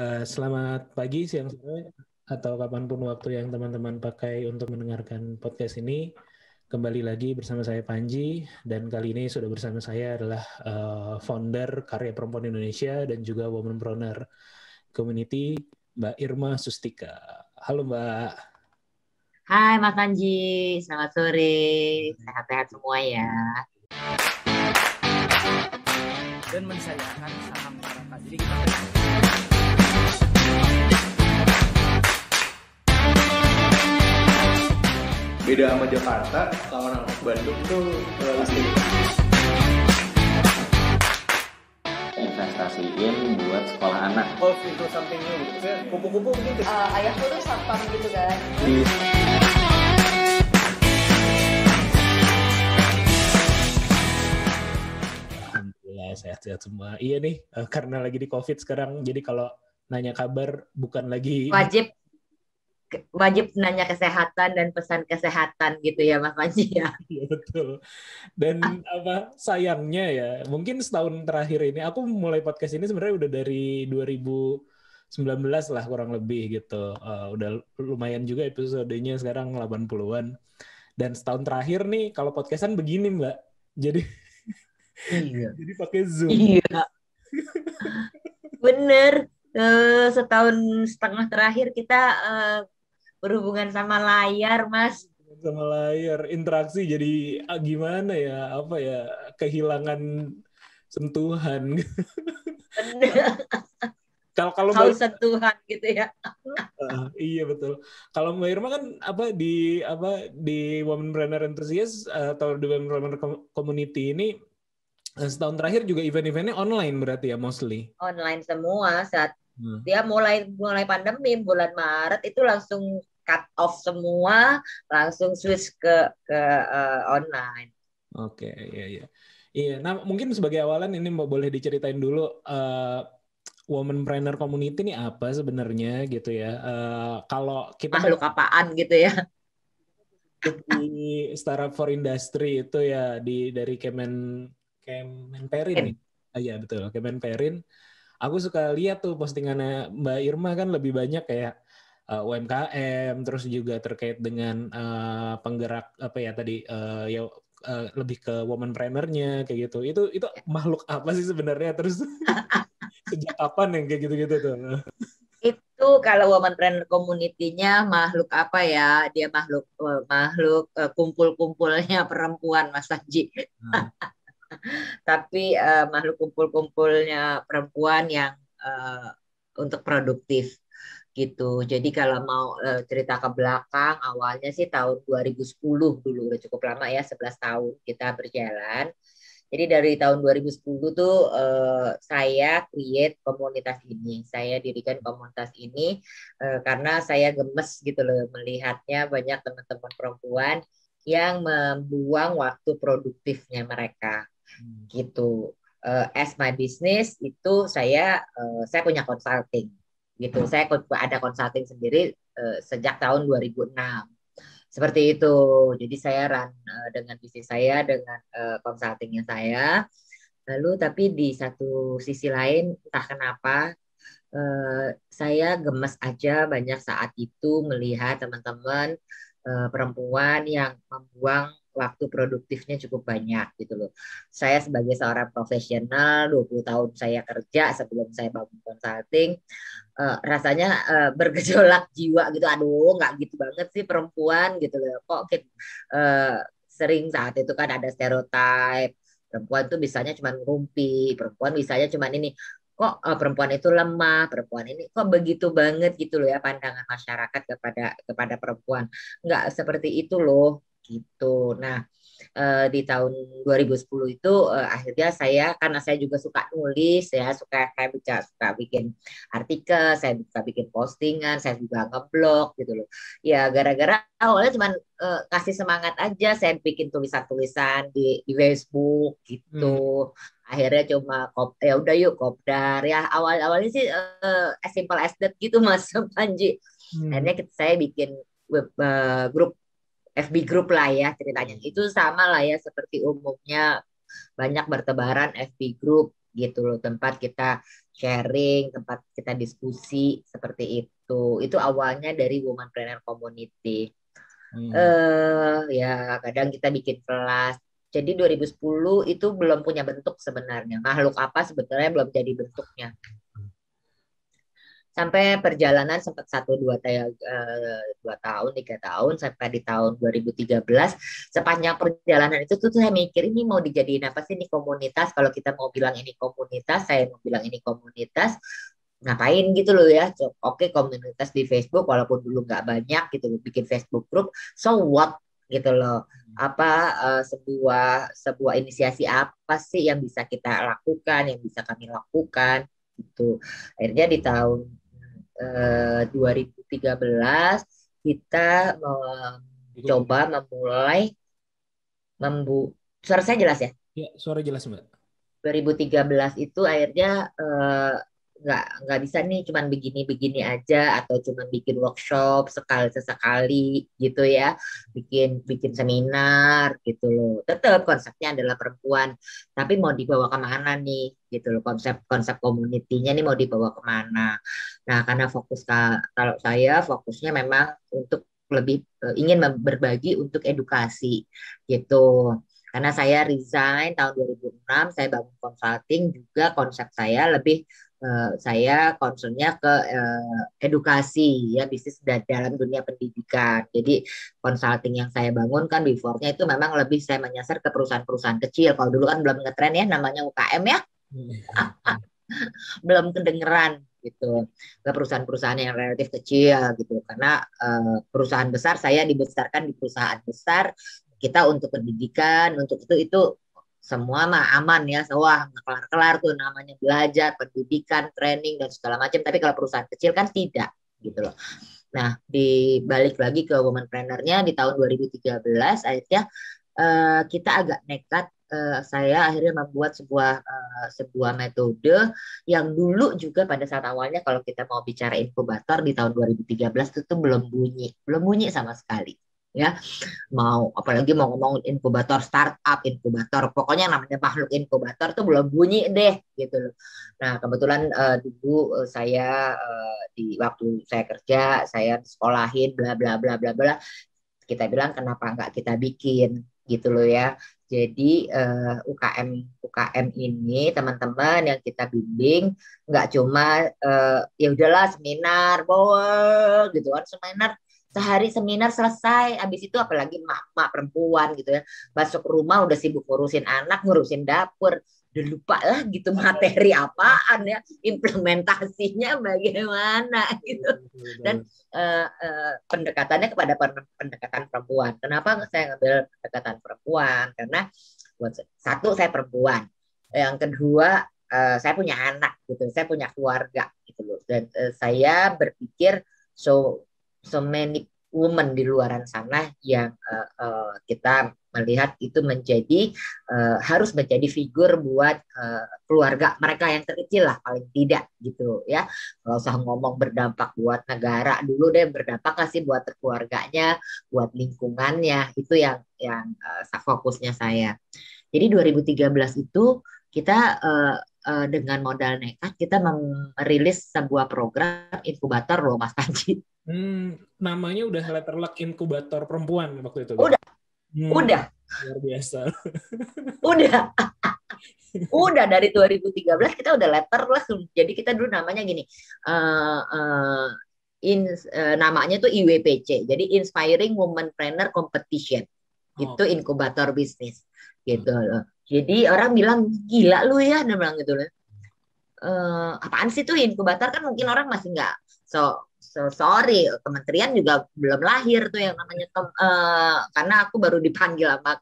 Selamat pagi, siang, sore, atau kapanpun waktu yang teman-teman pakai untuk mendengarkan podcast ini. Kembali lagi bersama saya Panji, dan kali ini sudah bersama saya adalah founder Karya Perempuan Indonesia dan juga Womanpreneur Community, Mbak Irma Sustika. Halo Mbak. Hai Mas Anji, selamat sore. Sehat-sehat semua ya. Dan mensayangkan saham masyarakat. Jadi kita beda sama Jakarta, kalau orang Bandung tuh pasti investasiin buat sekolah anak. golf itu something new gitu. Saya kupu-kupu mungkin Ayahku tuh satpam gitu kan. di Alhamdulillah sehat-sehat semua. Iya nih, karena lagi di COVID sekarang, jadi kalau nanya kabar bukan lagi Wajib nanya kesehatan dan pesan kesehatan gitu ya Mas Anji ya. Iya betul. Dan apa sayangnya ya, mungkin setahun terakhir ini aku mulai podcast ini sebenarnya udah dari 2019 lah kurang lebih gitu. Udah lumayan juga episodenya sekarang 80-an. Dan setahun terakhir nih kalau podcastan begini Mbak. Jadi Iya. jadi pakai Zoom. Iya, bener. Setahun setengah terakhir kita berhubungan sama layar, Mas. Sama layar, interaksi jadi gimana ya, apa ya, kehilangan sentuhan. Bener. Kalau Haus Mbak sentuhan gitu ya. iya betul. Kalau Mbak Irma kan di Womanpreneur Enthusiast atau di Womanpreneur Community ini setahun terakhir juga event-eventnya online berarti ya mostly. Online semua saat dia mulai pandemi bulan Maret itu langsung cut off semua, langsung switch ke online. Oke, iya iya. Iya, nah mungkin sebagai awalan ini boleh diceritain dulu Womanpreneur Community ini apa sebenarnya gitu ya. Kalau kita Makhluk apaan gitu ya. di Startup for Industry itu ya dari Kemenperin nih. Iya betul, Kemenperin. Aku suka lihat tuh postingannya Mbak Irma kan lebih banyak kayak UMKM, terus juga terkait dengan penggerak apa ya tadi lebih ke womanpreneur-nya kayak gitu. Itu makhluk apa sih sebenarnya? Terus sejak kapan yang kayak gitu-gitu tuh? Itu kalau womanpreneur community-nya makhluk apa ya? Dia makhluk kumpul-kumpulnya perempuan, Mas Anji. Tapi makhluk kumpul-kumpulnya perempuan yang untuk produktif gitu. Jadi kalau mau cerita ke belakang, awalnya sih tahun 2010 dulu, udah cukup lama ya, 11 tahun kita berjalan. Jadi dari tahun 2010 tuh saya create komunitas ini. Saya dirikan komunitas ini karena saya gemes gitu loh melihatnya banyak teman-teman perempuan yang membuang waktu produktifnya mereka gitu. As my business itu saya punya consulting gitu. Saya ada consulting sendiri sejak tahun 2006. Seperti itu. Jadi saya run dengan bisnis saya, dengan consultingnya saya. Lalu tapi di satu sisi lain entah kenapa saya gemes aja banyak saat itu melihat teman-teman perempuan yang membuang waktu produktifnya cukup banyak gitu loh. Saya sebagai seorang profesional 20 tahun saya kerja sebelum saya bangun consulting rasanya bergejolak jiwa gitu. Aduh, nggak gitu banget sih perempuan gitu loh. Kok sering saat itu kan ada stereotip perempuan tuh bisanya cuma ngumpi, perempuan bisanya cuma ini. Kok perempuan itu lemah, perempuan ini kok begitu banget gitu loh ya pandangan masyarakat kepada perempuan. Nggak seperti itu loh gitu. Nah, di tahun 2010 itu akhirnya saya karena saya juga suka nulis ya, suka bikin artikel, saya suka bikin postingan, saya juga ngeblog gitu loh. Ya gara-gara awalnya cuma kasih semangat aja, saya bikin tulisan-tulisan di Facebook gitu. Akhirnya cuma ya udah yuk kopdar ya awalnya sih as simple as that gitu Mas Panji. Akhirnya saya bikin grup FB group lah ya ceritanya. Itu sama lah ya seperti umumnya banyak bertebaran FB group gitu loh tempat kita sharing, tempat kita diskusi seperti itu. Itu awalnya dari Womanpreneur Community. Ya kadang kita bikin kelas. Jadi 2010 itu belum punya bentuk sebenarnya. Makhluk apa sebetulnya belum jadi bentuknya. Sampai perjalanan sempat 2 tahun, 3 tahun, sampai di tahun 2013. Sepanjang perjalanan itu tuh saya mikir ini mau dijadiin apa sih ini komunitas. Kalau kita mau bilang ini komunitas, saya mau bilang ini komunitas, ngapain gitu loh ya. Oke, komunitas di Facebook walaupun dulu nggak banyak gitu, bikin Facebook group, so what gitu loh. Apa sebuah inisiasi apa sih yang bisa kita lakukan, yang bisa kami lakukan gitu. Akhirnya di tahun 2013 kita coba memulai suara saya jelas ya? Ya, suara jelas Mbak. 2013 itu akhirnya nggak bisa nih cuman begini-begini aja atau cuman bikin workshop sesekali gitu ya, bikin seminar gitu loh. Tetap konsepnya adalah perempuan, tapi mau dibawa kemana nih gitu loh, konsep community-nya nih mau dibawa kemana. Nah karena kalau saya fokusnya memang untuk lebih ingin berbagi untuk edukasi gitu. Karena saya resign tahun 2006, saya bangun consulting juga, konsep saya lebih saya concernnya ke edukasi ya, bisnis dalam dunia pendidikan. Jadi consulting yang saya bangun kan before-nya itu memang lebih saya menyasar ke perusahaan-perusahaan kecil. Kalau dulu kan belum ngetren ya namanya UKM ya. Belum kedengeran gitu, ke perusahaan-perusahaan yang relatif kecil gitu. Karena perusahaan besar, saya dibesarkan di perusahaan besar, kita untuk pendidikan, untuk itu semua mah aman ya, wah kelar-kelar tuh namanya belajar, pendidikan, training dan segala macam. Tapi kalau perusahaan kecil kan tidak gitu loh. Nah, dibalik lagi ke Womanpreneur-nya di tahun 2013 akhirnya kita agak nekat. Saya akhirnya membuat sebuah metode yang dulu juga pada saat awalnya kalau kita mau bicara inkubator di tahun 2013 itu belum bunyi sama sekali. Ya, apalagi mau ngomong inkubator startup, inkubator, pokoknya namanya makhluk inkubator tuh belum bunyi deh gitu loh. Nah kebetulan dulu saya di waktu saya kerja, saya sekolahin bla bla bla bla bla, kita bilang kenapa nggak kita bikin gitu loh ya. Jadi UKM ini teman-teman yang kita bimbing nggak cuma ya udahlah seminar bawa gitu kan, seminar sehari seminar selesai, habis itu apalagi mak perempuan gitu ya, masuk rumah udah sibuk ngurusin anak, ngurusin dapur, udah lupa lah gitu materi apaan ya, implementasinya bagaimana gitu. Dan pendekatannya kepada pendekatan perempuan. Kenapa saya ngambil pendekatan perempuan? Karena satu, saya perempuan, yang kedua saya punya anak gitu, saya punya keluarga gitu loh, dan saya berpikir so many women di luaran sana yang kita melihat itu harus menjadi figur buat keluarga mereka yang terkecil lah paling tidak gitu ya. Nggak usah ngomong berdampak buat negara dulu deh, berdampak lah sih buat keluarganya, buat lingkungannya, itu yang fokusnya saya. Jadi 2013 itu kita dengan modal nekat kita merilis sebuah program inkubator loh Mas Panji. Namanya udah letterluck inkubator perempuan waktu itu. Udah. Luar biasa. Udah dari 2013 kita udah letterluck. Jadi kita dulu namanya gini. Namanya tuh IWPC. Jadi Inspiring Womanpreneur Competition. Itu inkubator bisnis gitu loh. Jadi orang bilang gila lu ya, dia bilang gitu loh. Apaan sih tuh inkubator, kan mungkin orang masih nggak so sorry, kementerian juga belum lahir tuh yang namanya karena aku baru dipanggil sama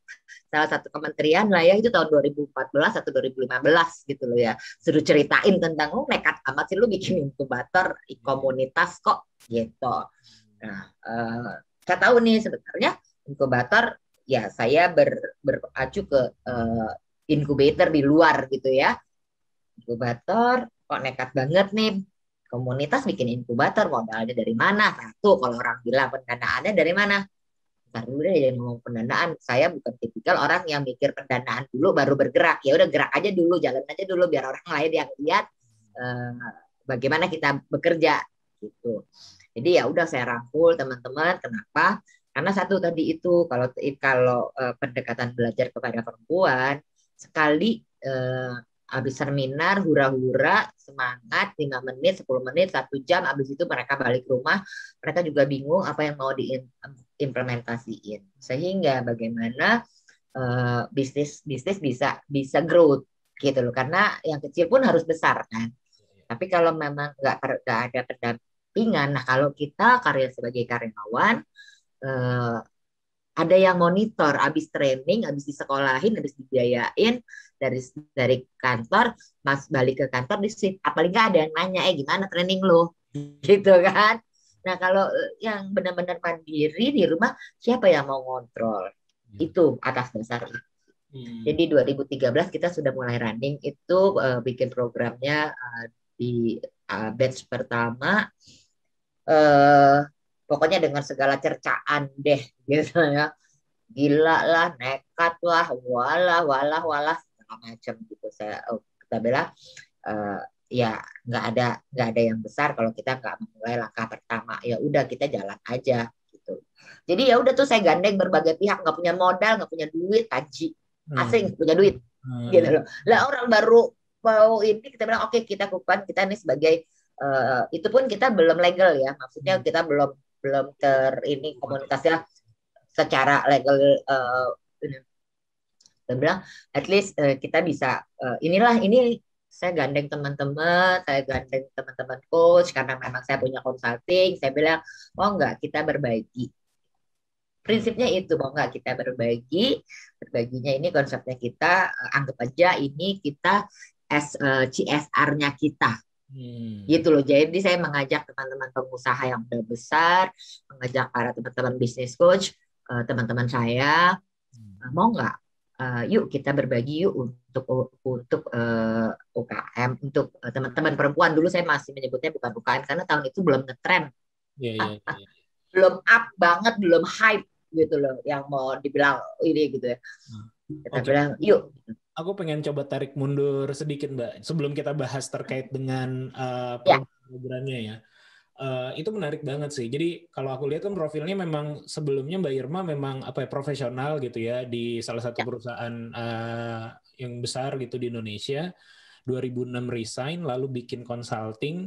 salah satu kementerian lah ya, itu tahun 2014 atau 2015 gitu loh ya, suruh ceritain tentang nekat amat sih lu bikin inkubator komunitas kok gitu. Nah saya tahu nih sebenarnya inkubator ya, saya berpacu ke inkubator di luar gitu ya. Inkubator kok nekat banget nih, komunitas bikin inkubator, modalnya dari mana? Satu, kalau orang bilang pendanaannya dari mana? Ntar dulu deh yang ngomong pendanaan. Saya bukan tipikal orang yang mikir pendanaan dulu baru bergerak. Ya udah gerak aja dulu, jalan aja dulu biar orang lain yang lihat. eh, bagaimana kita bekerja gitu. Jadi ya udah saya rangkul teman-teman. Kenapa? Karena satu tadi itu kalau pendekatan belajar kepada perempuan sekali habis seminar hura-hura semangat 5 menit 10 menit 1 jam habis itu mereka balik rumah mereka juga bingung apa yang mau diimplementasiin sehingga bagaimana bisnis bisa growth gitu loh karena yang kecil pun harus besar kan tapi kalau memang nggak ada pendampingan nah kalau kita sebagai karyawan ada yang monitor, habis training, habis disekolahin, habis dibiayain dari kantor, mas balik ke kantor di shift. Apalagi nggak ada yang nanya, gimana training lo, gitu kan? Nah kalau yang benar-benar mandiri di rumah, siapa yang mau ngontrol? Itu atas dasar itu. Jadi 2013 kita sudah mulai running itu bikin programnya di batch pertama. Pokoknya dengan segala cercaan deh gitu ya gila lah nekat lah walah segala macam gitu kita bilang ya nggak ada yang besar kalau kita nggak memulai langkah pertama ya udah kita jalan aja gitu jadi ya udah tuh saya gandeng berbagai pihak nggak punya modal nggak punya duit haji asing punya duit gitu loh lah orang baru mau ini kita bilang oke, kita kukuhan kita ini sebagai itu pun kita belum legal ya maksudnya kita belum ini komunitasnya secara legal dan bilang at least kita bisa ini saya gandeng teman-teman coach karena memang saya punya consulting saya bilang mau nggak kita berbagi prinsipnya itu mau nggak kita berbaginya ini konsepnya kita anggap aja ini kita CSR-nya kita gitu loh. Jadi saya mengajak teman-teman pengusaha yang udah besar, mengajak para teman-teman bisnis coach, teman-teman saya, mau nggak? Yuk kita berbagi yuk untuk UKM, untuk teman-teman perempuan. Dulu saya masih menyebutnya bukan UKM karena tahun itu belum ngetren, belum up banget, belum hype gitu loh. Yang mau dibilang ini gitu ya. Kita bilang yuk. Aku pengen coba tarik mundur sedikit, Mbak, sebelum kita bahas terkait dengan programnya ya. Itu menarik banget sih. Jadi kalau aku lihat kan profilnya memang sebelumnya Mbak Irma memang profesional gitu ya di salah satu perusahaan yang besar gitu di Indonesia. 2006 resign lalu bikin consulting.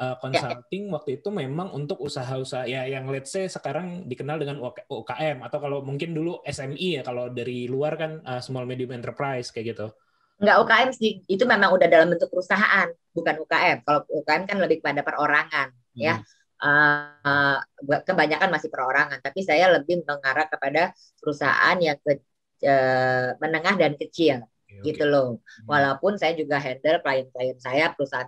Waktu itu memang untuk usaha-usaha ya yang let's say sekarang dikenal dengan UKM atau kalau mungkin dulu SMI ya kalau dari luar kan small medium enterprise kayak gitu. Enggak UKM sih, itu memang udah dalam bentuk perusahaan, bukan UKM. Kalau UKM kan lebih pada perorangan ya. Kebanyakan masih perorangan, tapi saya lebih mengarah kepada perusahaan yang menengah dan kecil. Gitu loh. Walaupun saya juga handle klien-klien saya perusahaan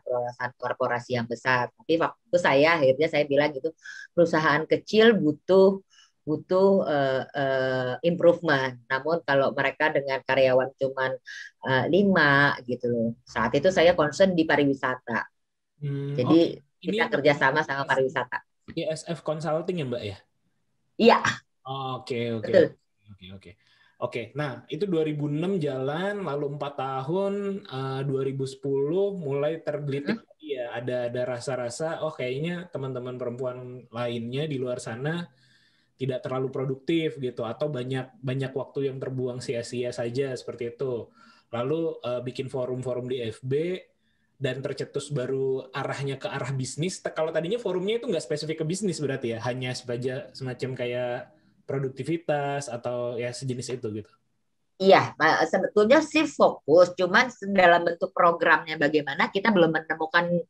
korporasi yang besar. Tapi waktu akhirnya saya bilang gitu, perusahaan kecil butuh improvement. Namun kalau mereka dengan karyawan cuman 5 gitu loh. Saat itu saya concern di pariwisata. Jadi kita kerjasama sama pariwisata. ISF Consulting ya Mbak ya? Iya. Oke. Oke, nah itu 2006 jalan, lalu 4 tahun, 2010 mulai tergelitik ya ada rasa-rasa, kayaknya teman-teman perempuan lainnya di luar sana tidak terlalu produktif gitu, atau banyak waktu yang terbuang sia-sia saja seperti itu. Lalu bikin forum-forum di FB dan tercetus baru arahnya ke arah bisnis. Kalau tadinya forumnya itu nggak spesifik ke bisnis berarti ya, hanya semacam kayak produktivitas atau ya sejenis itu gitu. Iya, sebetulnya sih fokus, cuman dalam bentuk programnya bagaimana kita belum menemukan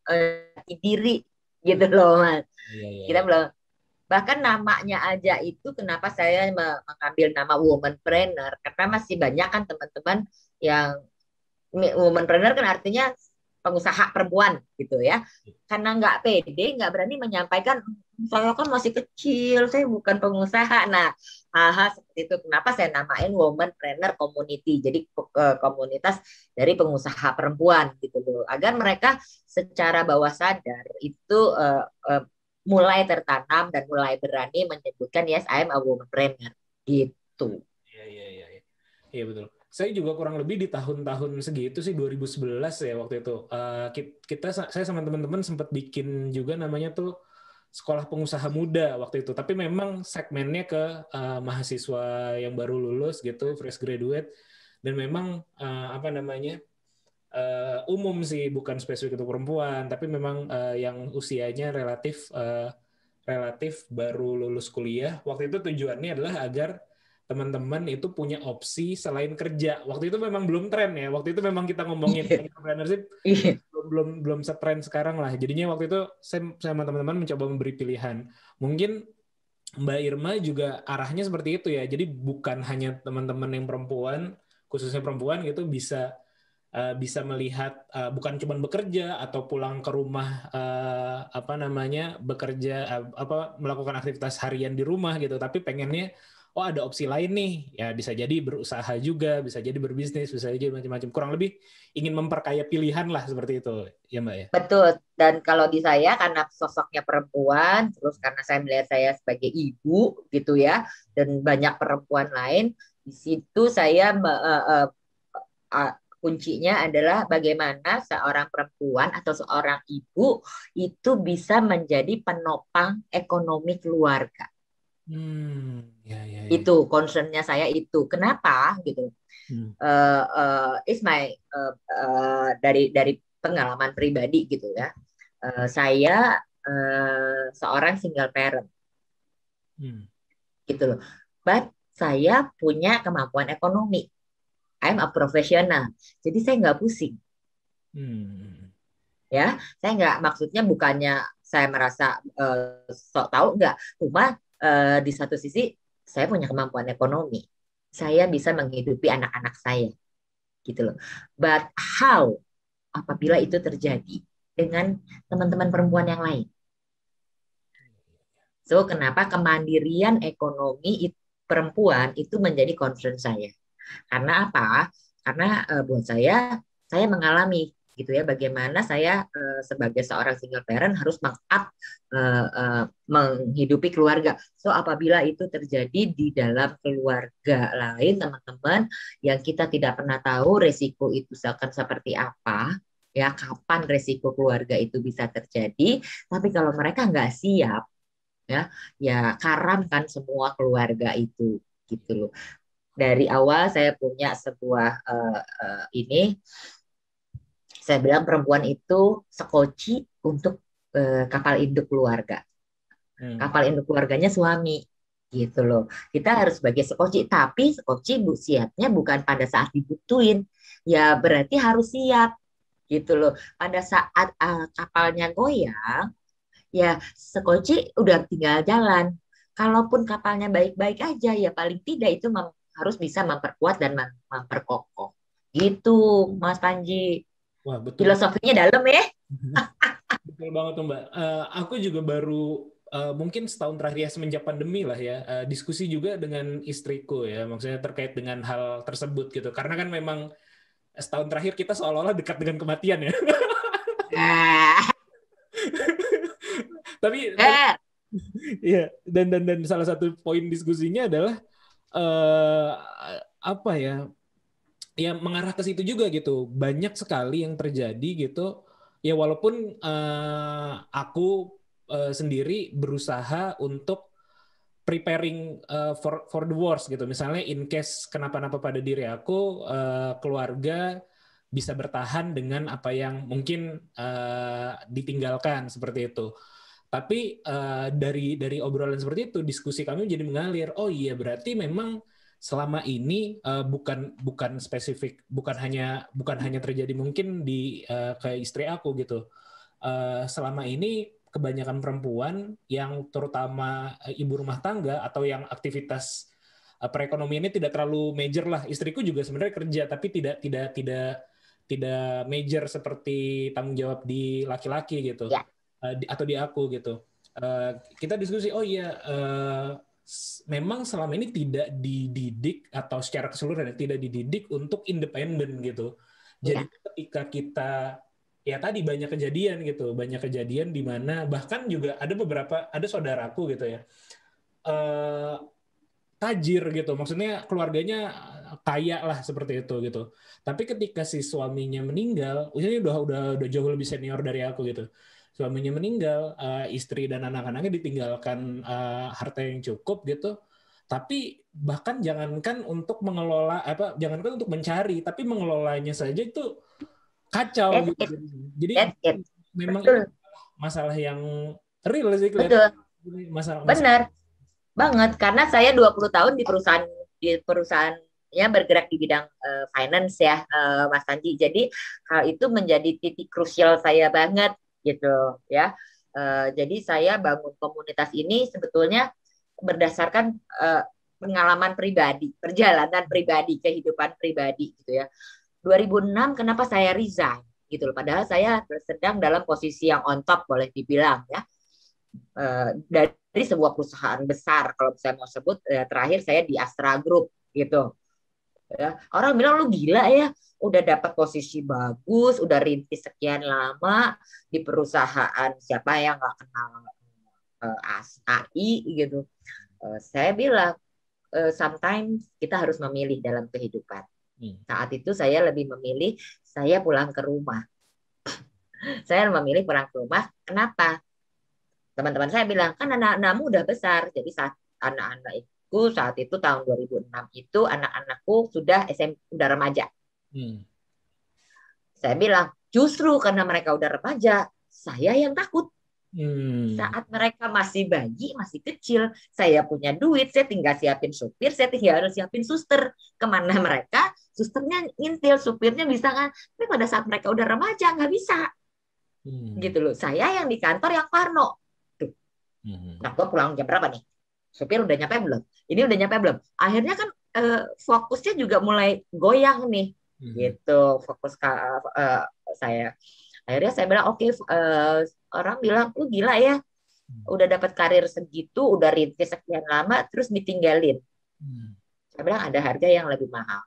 diri gitu loh, Mas. Kita belum, bahkan namanya aja itu kenapa saya mengambil nama womanpreneur karena masih banyak kan teman-teman yang womanpreneur kan artinya pengusaha perempuan gitu ya, karena nggak pede, nggak berani menyampaikan saya kan masih kecil, saya bukan pengusaha. Nah, hal-hal seperti itu kenapa saya namain womanpreneur community, jadi komunitas dari pengusaha perempuan gitu loh, agar mereka secara bawah sadar itu mulai tertanam dan mulai berani menyebutkan yes I am a womanpreneur gitu. Iya betul. saya juga kurang lebih di tahun-tahun segitu sih 2011 ya waktu itu. Saya sama teman-teman sempat bikin juga namanya tuh sekolah pengusaha muda waktu itu. Tapi memang segmennya ke mahasiswa yang baru lulus gitu, fresh graduate. Dan memang umum sih, bukan spesifik untuk perempuan, tapi memang yang usianya relatif baru lulus kuliah. Waktu itu tujuannya adalah agar teman-teman itu punya opsi selain kerja. Waktu itu memang belum tren ya. Waktu itu memang kita ngomongin entrepreneurship belum setren sekarang lah. Jadinya waktu itu saya sama teman-teman mencoba memberi pilihan. Mungkin Mbak Irma juga arahnya seperti itu ya. Jadi bukan hanya teman-teman yang perempuan, khususnya perempuan gitu bisa melihat bukan cuma bekerja atau pulang ke rumah bekerja melakukan aktivitas harian di rumah gitu, tapi pengennya ada opsi lain nih, ya bisa jadi berusaha juga, bisa jadi berbisnis, bisa jadi macam-macam. Kurang lebih ingin memperkaya pilihan lah seperti itu, ya Mbak ya. Betul. Dan kalau di saya karena sosoknya perempuan, terus karena saya melihat saya sebagai ibu gitu ya, dan banyak perempuan lain, di situ saya kuncinya adalah bagaimana seorang perempuan atau seorang ibu itu bisa menjadi penopang ekonomi keluarga. Ya. Itu concernnya saya itu. Kenapa gitu? Dari pengalaman pribadi gitu ya. Saya seorang single parent, gitu loh. But saya punya kemampuan ekonomi. I'm a professional. Jadi saya nggak pusing. Ya, saya nggak, maksudnya bukannya saya merasa sok tahu, nggak. Cuma di satu sisi saya punya kemampuan ekonomi. Saya bisa menghidupi anak-anak saya, gitu loh. But how apabila itu terjadi dengan teman-teman perempuan yang lain? So, kenapa kemandirian ekonomi perempuan itu menjadi concern saya? Karena apa? Karena buat saya mengalami gitu ya, bagaimana saya sebagai seorang single parent harus menghidupi keluarga. So apabila itu terjadi di dalam keluarga lain, teman-teman, yang kita tidak pernah tahu resiko itu akan seperti apa, ya, kapan resiko keluarga itu bisa terjadi. Tapi kalau mereka nggak siap, ya karamkan semua keluarga itu, gitu loh. Dari awal saya punya sebuah saya bilang perempuan itu sekoci untuk kapal induk keluarga. Kapal induk keluarganya suami, gitu loh. Kita harus sebagai sekoci, tapi sekoci siapnya bukan pada saat dibutuhin, ya berarti harus siap, gitu loh. Pada saat kapalnya goyang, ya sekoci udah tinggal jalan. Kalaupun kapalnya baik-baik aja, ya paling tidak itu harus bisa memperkuat dan memperkokoh, gitu Mas Panji. Wah, betul. Filosofinya dalam ya. Betul banget tuh Mbak. Aku juga baru mungkin setahun terakhir ya, semenjak pandemi lah ya, diskusi juga dengan istriku ya, maksudnya terkait dengan hal tersebut gitu. Karena kan memang setahun terakhir kita seolah-olah dekat dengan kematian ya. Tapi ya, dan salah satu poin diskusinya adalah ya mengarah ke situ juga gitu. Banyak sekali yang terjadi gitu. Ya walaupun aku sendiri berusaha untuk preparing for the worst gitu. Misalnya in case kenapa-napa pada diri aku, keluarga bisa bertahan dengan apa yang mungkin ditinggalkan seperti itu. Tapi dari obrolan seperti itu, diskusi kami jadi mengalir. Oh iya, berarti memang selama ini bukan spesifik, bukan hanya terjadi mungkin di kayak istri aku gitu. Selama ini kebanyakan perempuan yang terutama ibu rumah tangga atau yang aktivitas perekonomiannya tidak terlalu major lah. Istriku juga sebenarnya kerja, tapi tidak major seperti tanggung jawab di laki-laki gitu. Ya. Atau di aku gitu. Kita diskusi, oh iya, memang selama ini tidak dididik atau secara keseluruhan tidak dididik untuk independen gitu. Jadi ketika kita, ya tadi banyak kejadian di mana bahkan juga ada saudaraku gitu ya, tajir gitu, maksudnya keluarganya kaya lah seperti itu gitu. Tapi ketika si suaminya meninggal, usianya udah jauh lebih senior dari aku gitu. Suaminya meninggal, istri dan anak-anaknya ditinggalkan harta yang cukup gitu. Tapi bahkan jangankan untuk mengelola jangankan untuk mencari, tapi mengelolanya saja itu kacau That's gitu. it. Jadi That's it. memang Betul. itu masalah yang real sih Betul. masalah Benar banget, karena saya 20 tahun di perusahaannya bergerak di bidang finance ya, Mas Panji. Jadi hal itu menjadi titik krusial saya banget gitu ya. Jadi saya bangun komunitas ini sebetulnya berdasarkan pengalaman pribadi, perjalanan pribadi, kehidupan pribadi gitu ya. 2006 kenapa saya resign gitu loh. Padahal saya sedang dalam posisi yang on top boleh dibilang ya. Dari sebuah perusahaan besar, kalau saya mau sebut, terakhir saya di Astra Group gitu ya. Orang bilang lu gila ya, udah dapat posisi bagus, udah rintis sekian lama di perusahaan, siapa yang nggak kenal AI gitu. Saya bilang sometimes kita harus memilih dalam kehidupan. Saat itu saya lebih memilih saya pulang ke rumah. Saya memilih pulang ke rumah. Kenapa? Teman-teman saya bilang, kan anak-anakmu udah besar. Jadi saat anak-anakku saat itu tahun 2006 itu anak-anakku sudah udah remaja. Saya bilang, justru karena mereka udah remaja, saya yang takut. Saat mereka masih bayi, masih kecil, saya punya duit, saya tinggal siapin supir, saya tinggal harus siapin suster. Kemana mereka, susternya ngintil, supirnya bisa kan. Tapi pada saat mereka udah remaja, nggak bisa. Gitu loh. Saya yang di kantor yang parno. Nah, gue pulang jam berapa nih? Supir udah nyampe belum? Ini udah nyampe belum? Akhirnya kan fokusnya juga mulai goyang nih, gitu. Fokus saya. Akhirnya saya bilang, oke, orang bilang, lu gila ya, udah dapat karir segitu, udah rintis sekian lama, terus ditinggalin. Saya bilang ada harga yang lebih mahal.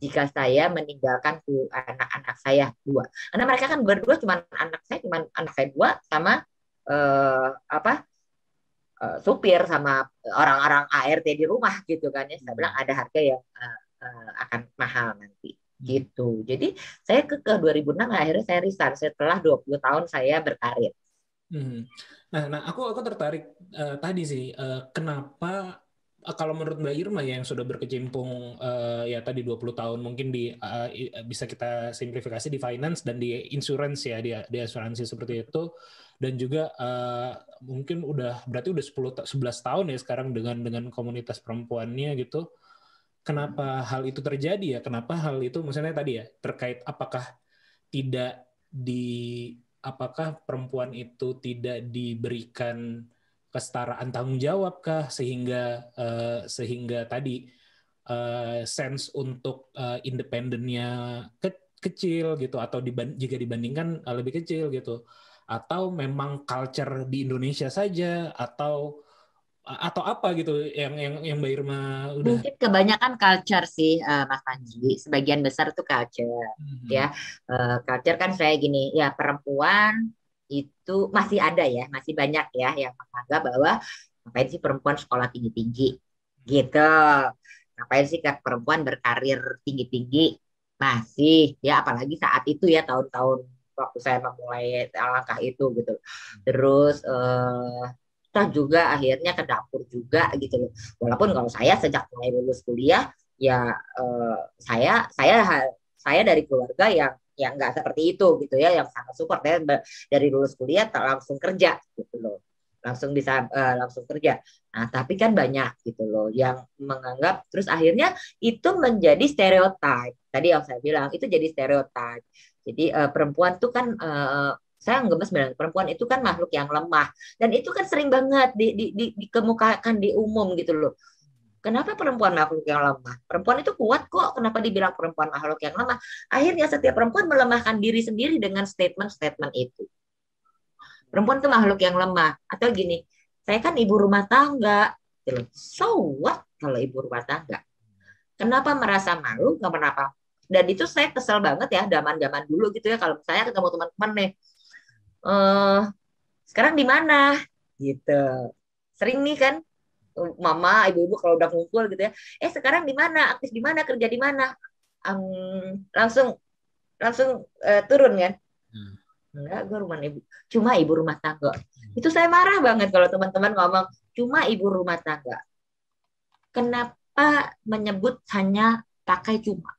Jika saya meninggalkan anak-anak saya 2, karena mereka kan berdua cuma anak saya 2 sama supir sama orang-orang ART di rumah gitu kan ya. Saya bilang ada harga yang akan mahal nanti gitu. Jadi saya ke 2006 akhirnya saya resign setelah 20 tahun saya berkarir. Nah aku tertarik tadi sih kenapa kalau menurut Mbak Irma ya yang sudah berkecimpung ya tadi 20 tahun mungkin bisa kita simplifikasi di finance dan di insurance ya, di asuransi seperti itu, dan juga mungkin berarti udah 11 tahun ya sekarang dengan komunitas perempuannya gitu. Kenapa hal itu terjadi ya? Kenapa hal itu misalnya tadi ya terkait apakah perempuan itu tidak diberikan kesetaraan tanggung jawab kah sehingga tadi sense untuk independennya kecil gitu, atau jika dibandingkan lebih kecil gitu, atau memang culture di Indonesia saja atau apa gitu yang Mbak Irma udah. Mungkin kebanyakan culture sih, Mas Panji. Sebagian besar itu culture ya. Culture kan saya gini ya, perempuan itu masih ada ya, masih banyak ya yang menganggap bahwa ngapain sih perempuan sekolah tinggi-tinggi gitu, ngapain sih perempuan berkarir tinggi-tinggi, masih ya, apalagi saat itu ya, tahun-tahun waktu saya memulai langkah itu gitu. Terus kita juga akhirnya ke dapur juga gitu loh. Walaupun kalau saya sejak mulai lulus kuliah ya saya dari keluarga yang nggak seperti itu gitu ya, yang sangat support ya, dari lulus kuliah langsung kerja gitu loh, langsung bisa langsung kerja. Nah tapi kan banyak gitu loh yang menganggap, terus akhirnya itu menjadi stereotip. Tadi yang saya bilang itu jadi stereotip. Jadi perempuan tuh kan saya ngemes bilang perempuan itu kan makhluk yang lemah, dan itu kan sering banget dikemukakan di umum gitu loh. Kenapa perempuan makhluk yang lemah? Perempuan itu kuat kok. Kenapa dibilang perempuan makhluk yang lemah? Akhirnya setiap perempuan melemahkan diri sendiri dengan statement-statement itu. Perempuan itu makhluk yang lemah. Atau gini, saya kan ibu rumah tangga. So what kalau ibu rumah tangga? Kenapa merasa malu? Nggak kenapa? Dan itu saya kesel banget ya, zaman-zaman dulu gitu ya. Kalau saya ketemu teman-teman nih, sekarang di mana? Gitu. Sering nih kan. mama, ibu-ibu kalau udah ngumpul gitu ya, sekarang di mana, aktif di mana, kerja di mana, langsung turun kan. Enggak, gue cuma ibu rumah tangga. Itu saya marah banget kalau teman-teman ngomong cuma ibu rumah tangga. Kenapa menyebut hanya pakai cuma?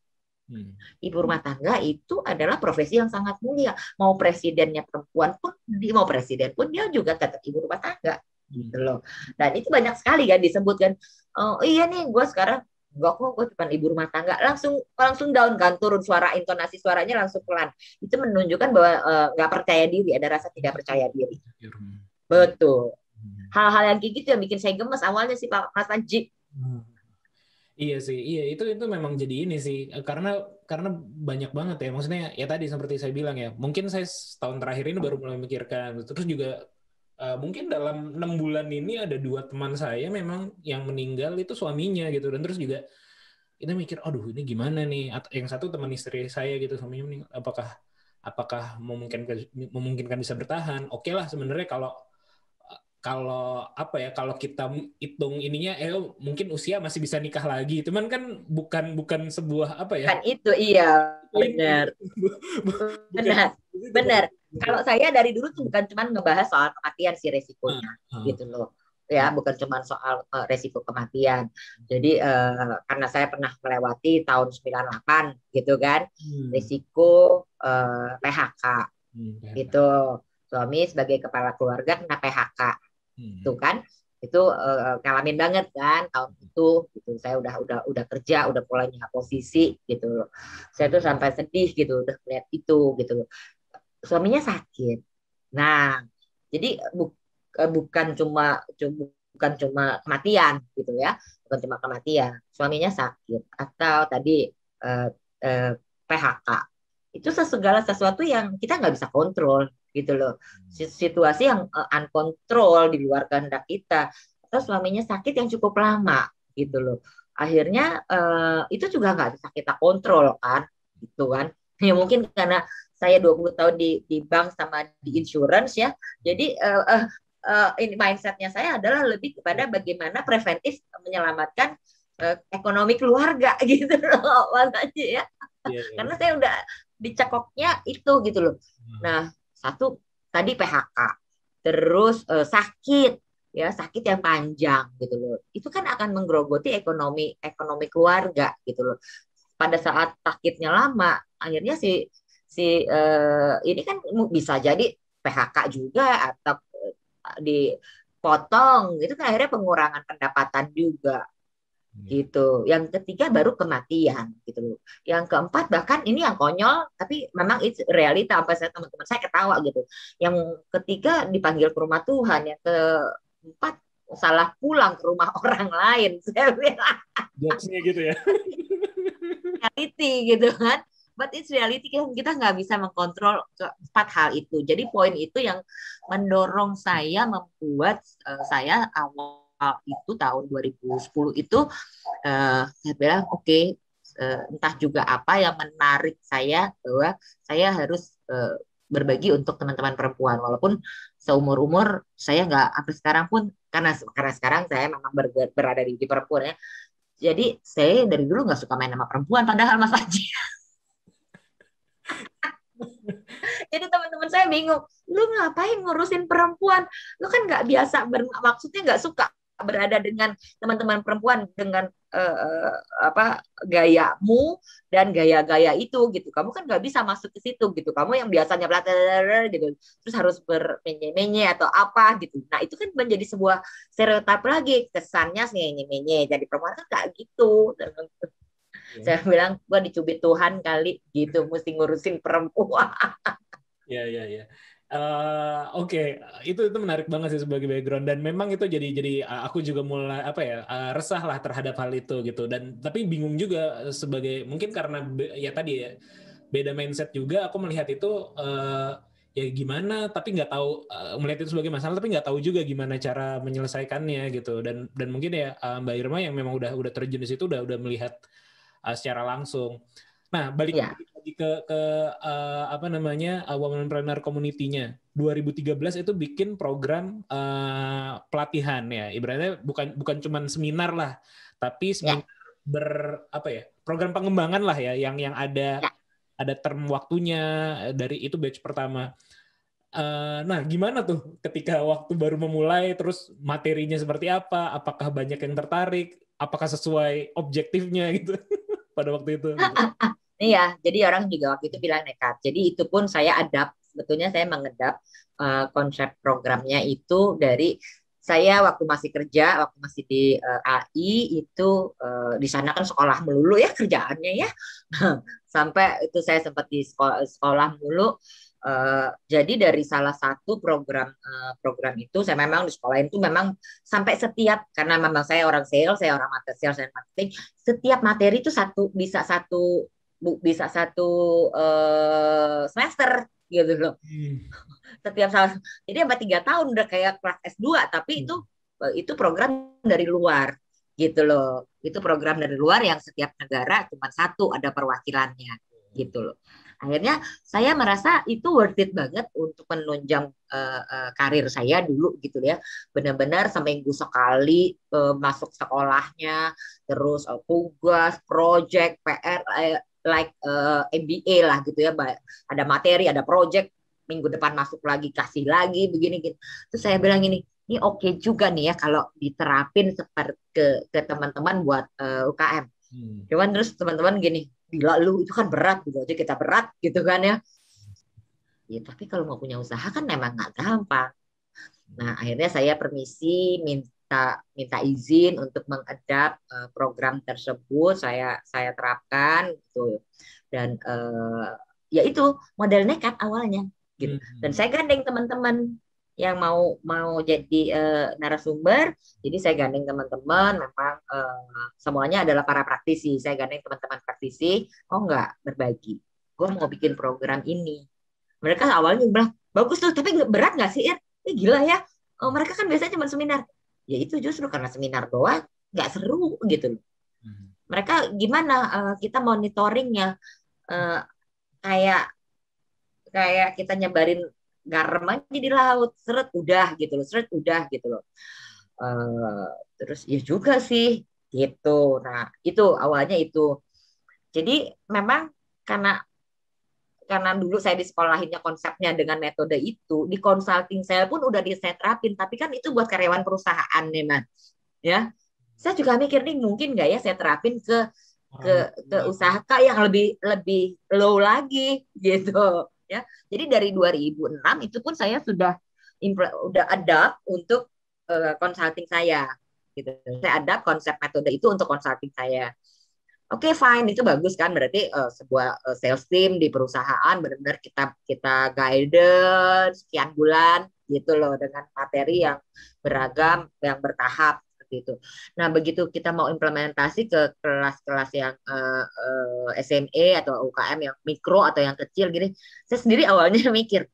Ibu rumah tangga itu adalah profesi yang sangat mulia. Mau presidennya perempuan pun, mau presiden pun dia juga tetap ibu rumah tangga. Gitu loh. Dan itu banyak sekali kan disebutkan. Oh iya nih, gue sekarang enggak kok, gue cuma ibu rumah tangga, langsung down kan, turun suara, intonasi suaranya langsung pelan. Itu menunjukkan bahwa nggak percaya diri, ada rasa tidak percaya diri. Betul. Hal-hal yang kayak gitu yang bikin saya gemes awalnya sih Pak Mas Panji. Iya sih, itu memang jadi ini sih, karena banyak banget ya, maksudnya ya tadi seperti saya bilang ya, mungkin saya setahun terakhir ini baru mulai memikirkan, terus juga mungkin dalam 6 bulan ini ada 2 teman saya memang yang meninggal itu suaminya gitu, dan terus juga kita mikir, aduh ini gimana nih, yang satu teman istri saya gitu, suaminya meninggal, apakah memungkinkan bisa bertahan? Oke lah sebenarnya kalau kita hitung ininya, mungkin usia masih bisa nikah lagi, cuman kan bukan sebuah apa ya? Kan itu iya benar. Benar. Kalau saya dari dulu tuh bukan cuma ngebahas soal kematian sih resikonya, gitu loh. Ya, bukan cuma soal resiko kematian. Jadi karena saya pernah melewati tahun 98 gitu kan, risiko PHK. Gitu. Suami sebagai kepala keluarga kena PHK. Tuh kan. Itu ngalamin banget kan tahun itu gitu. Saya udah kerja, udah mulai posisi gitu loh. Saya tuh sampai sedih gitu udah melihat itu gitu loh. Suaminya sakit. Nah, jadi bukan cuma kematian gitu ya, bukan cuma kematian, suaminya sakit atau tadi PHK. Itu segala sesuatu yang kita nggak bisa kontrol gitu loh. Situasi yang uncontrol di luar kehendak kita. Atau suaminya sakit yang cukup lama gitu loh. Akhirnya itu juga nggak bisa kita kontrol kan, gitu kan. Ya mungkin karena saya 20 tahun di bank sama di insurance ya. Jadi ini mindsetnya saya adalah lebih kepada bagaimana preventif menyelamatkan ekonomi keluarga gitu loh Mas Haji ya. Karena saya udah dicekoknya itu gitu loh. Nah, satu tadi PHK, terus sakit yang panjang gitu loh. Itu kan akan menggerogoti ekonomi keluarga gitu loh. Pada saat sakitnya lama, akhirnya ini kan bisa jadi PHK juga atau dipotong, itu kan akhirnya pengurangan pendapatan juga gitu. Yang ketiga baru kematian gitu loh. Yang keempat bahkan ini yang konyol tapi memang itu realita, apa teman-teman saya ketawa gitu. Yang ketiga dipanggil ke rumah Tuhan, yang keempat salah pulang ke rumah orang lain. Saya bilang jokesnya gitu ya. Reality gitu kan. But it's reality, kita nggak bisa mengkontrol keempat hal itu. Jadi poin itu yang mendorong saya membuat saya awal itu tahun 2010 itu saya bilang oke, entah juga apa yang menarik saya bahwa saya harus berbagi untuk teman-teman perempuan. Walaupun seumur-umur saya nggak sampai sekarang pun, karena sekarang saya memang berada di perempuan ya. Jadi saya dari dulu nggak suka main sama perempuan, padahal Mas Haji. Jadi teman-teman saya bingung, lu ngapain ngurusin perempuan? Lu kan nggak biasa, maksudnya nggak suka berada dengan teman-teman perempuan dengan gayamu dan gaya-gaya itu gitu. Kamu kan nggak bisa masuk ke situ gitu. Kamu yang biasanya belajar gitu, terus harus bermenye-menye atau apa gitu. Nah itu kan menjadi sebuah stereotip lagi, kesannya menye-menye. Jadi perempuan kan nggak gitu. Saya bilang, gue dicubit Tuhan kali gitu, mesti ngurusin perempuan. Ya. Oke. Itu menarik banget sih sebagai background, dan memang itu jadi aku juga mulai resah lah terhadap hal itu gitu, dan tapi bingung juga sebagai, mungkin karena ya tadi ya beda mindset juga, aku melihat itu ya gimana, tapi nggak tahu, melihat itu sebagai masalah tapi nggak tahu juga gimana cara menyelesaikannya gitu, dan mungkin ya Mbak Irma yang memang udah terjun di situ udah melihat secara langsung. Nah, balik lagi ke apa namanya Womenpreneur Community-nya. 2013 itu bikin program pelatihan ya. Ibaratnya bukan cuman seminar lah, tapi seminar program pengembangan lah ya yang ada term waktunya dari itu batch pertama. Nah, gimana tuh ketika waktu baru memulai, terus materinya seperti apa? Apakah banyak yang tertarik? Apakah sesuai objektifnya gitu pada waktu itu? Gitu. Iya, jadi orang juga waktu itu bilang nekat. Jadi itu pun saya adapt. Sebetulnya saya mengedap konsep programnya itu dari saya waktu masih kerja, waktu masih di AI itu di sana kan sekolah melulu ya kerjaannya ya. Sampai itu saya sempat di sekolah mulu. Jadi dari salah satu program itu saya memang di sekolah itu memang sampai setiap, karena memang saya orang sales, saya orang sales dan marketing, setiap materi itu bisa satu semester gitu loh. Setiap salah, jadi sampai 3 tahun udah kayak kelas S2, tapi itu program dari luar gitu loh. Itu program dari luar yang setiap negara cuma satu ada perwakilannya gitu loh. Akhirnya saya merasa itu worth it banget untuk menunjang karir saya dulu gitu ya. Benar-benar seminggu sekali masuk sekolahnya, terus tugas, project, PR, MBA lah gitu ya. Ada materi, ada project, minggu depan masuk lagi, kasih lagi, begini gitu. Terus saya bilang ini oke juga nih ya kalau diterapin seperti ke teman-teman buat UKM. Cuman terus teman-teman gini, gila lu itu kan berat gitu aja kita berat gitu kan ya. Ya tapi kalau mau punya usaha kan memang nggak gampang. Nah akhirnya saya permisi minta izin untuk mengadap program tersebut, saya terapkan gitu. Dan ya itu model nekat awalnya gitu. Dan saya gandeng teman-teman yang mau jadi narasumber, jadi saya gandeng teman-teman, memang semuanya adalah para praktisi. Saya gandeng teman-teman praktisi, enggak berbagi, gue mau bikin program ini. Mereka awalnya bilang bagus tuh, tapi berat nggak sih? Gila ya, mereka kan biasanya cuma seminar. Ya itu justru karena seminar doang nggak seru gitu. Mereka gimana kita monitoringnya kayak kita nyebarin garam aja di laut, seret udah gitu loh. Terus ya juga sih gitu. Nah itu awalnya itu. Jadi memang karena dulu saya di sekolahinnya konsepnya dengan metode itu, di consulting saya pun udah saya terapin, tapi kan itu buat karyawan perusahaan nih Mas. Ya, saya juga mikir nih mungkin nggak ya saya terapin ke usaha yang lebih low lagi gitu. Ya, jadi dari 2006 itu pun saya sudah adapt untuk consulting saya, gitu. Saya adapt konsep metode itu untuk consulting saya. Oke, fine, itu bagus kan? Berarti sebuah sales team di perusahaan benar-benar kita guidance sekian bulan gitu loh dengan materi yang beragam, yang bertahap. Itu. Nah begitu kita mau implementasi ke kelas-kelas yang SME atau UKM yang mikro atau yang kecil gini, saya sendiri awalnya mikir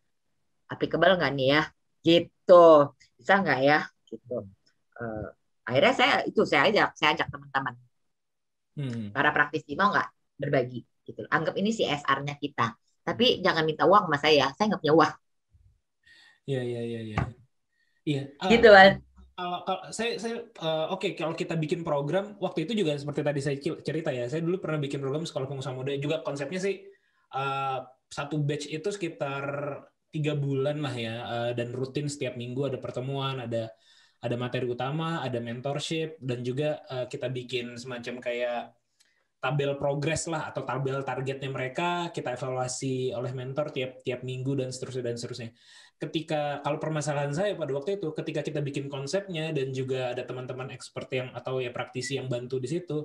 applicable nggak nih ya, gitu, bisa nggak ya, gitu. Akhirnya saya ajak teman-teman, para praktisi mau nggak berbagi, gitu. Anggap ini CSR-nya kita, tapi jangan minta uang sama saya nggak punya uang. Iya. Gitu kan. Kalau saya oke, kalau kita bikin program waktu itu juga seperti tadi saya cerita ya, saya dulu pernah bikin program sekolah pengusaha muda juga, konsepnya sih satu batch itu sekitar 3 bulan lah ya, dan rutin setiap minggu ada pertemuan, ada materi utama, ada mentorship, dan juga kita bikin semacam kayak tabel progres lah atau tabel targetnya mereka, kita evaluasi oleh mentor tiap minggu dan seterusnya. Kalau permasalahan saya pada waktu itu, ketika kita bikin konsepnya dan juga ada teman-teman expert atau ya praktisi yang bantu di situ,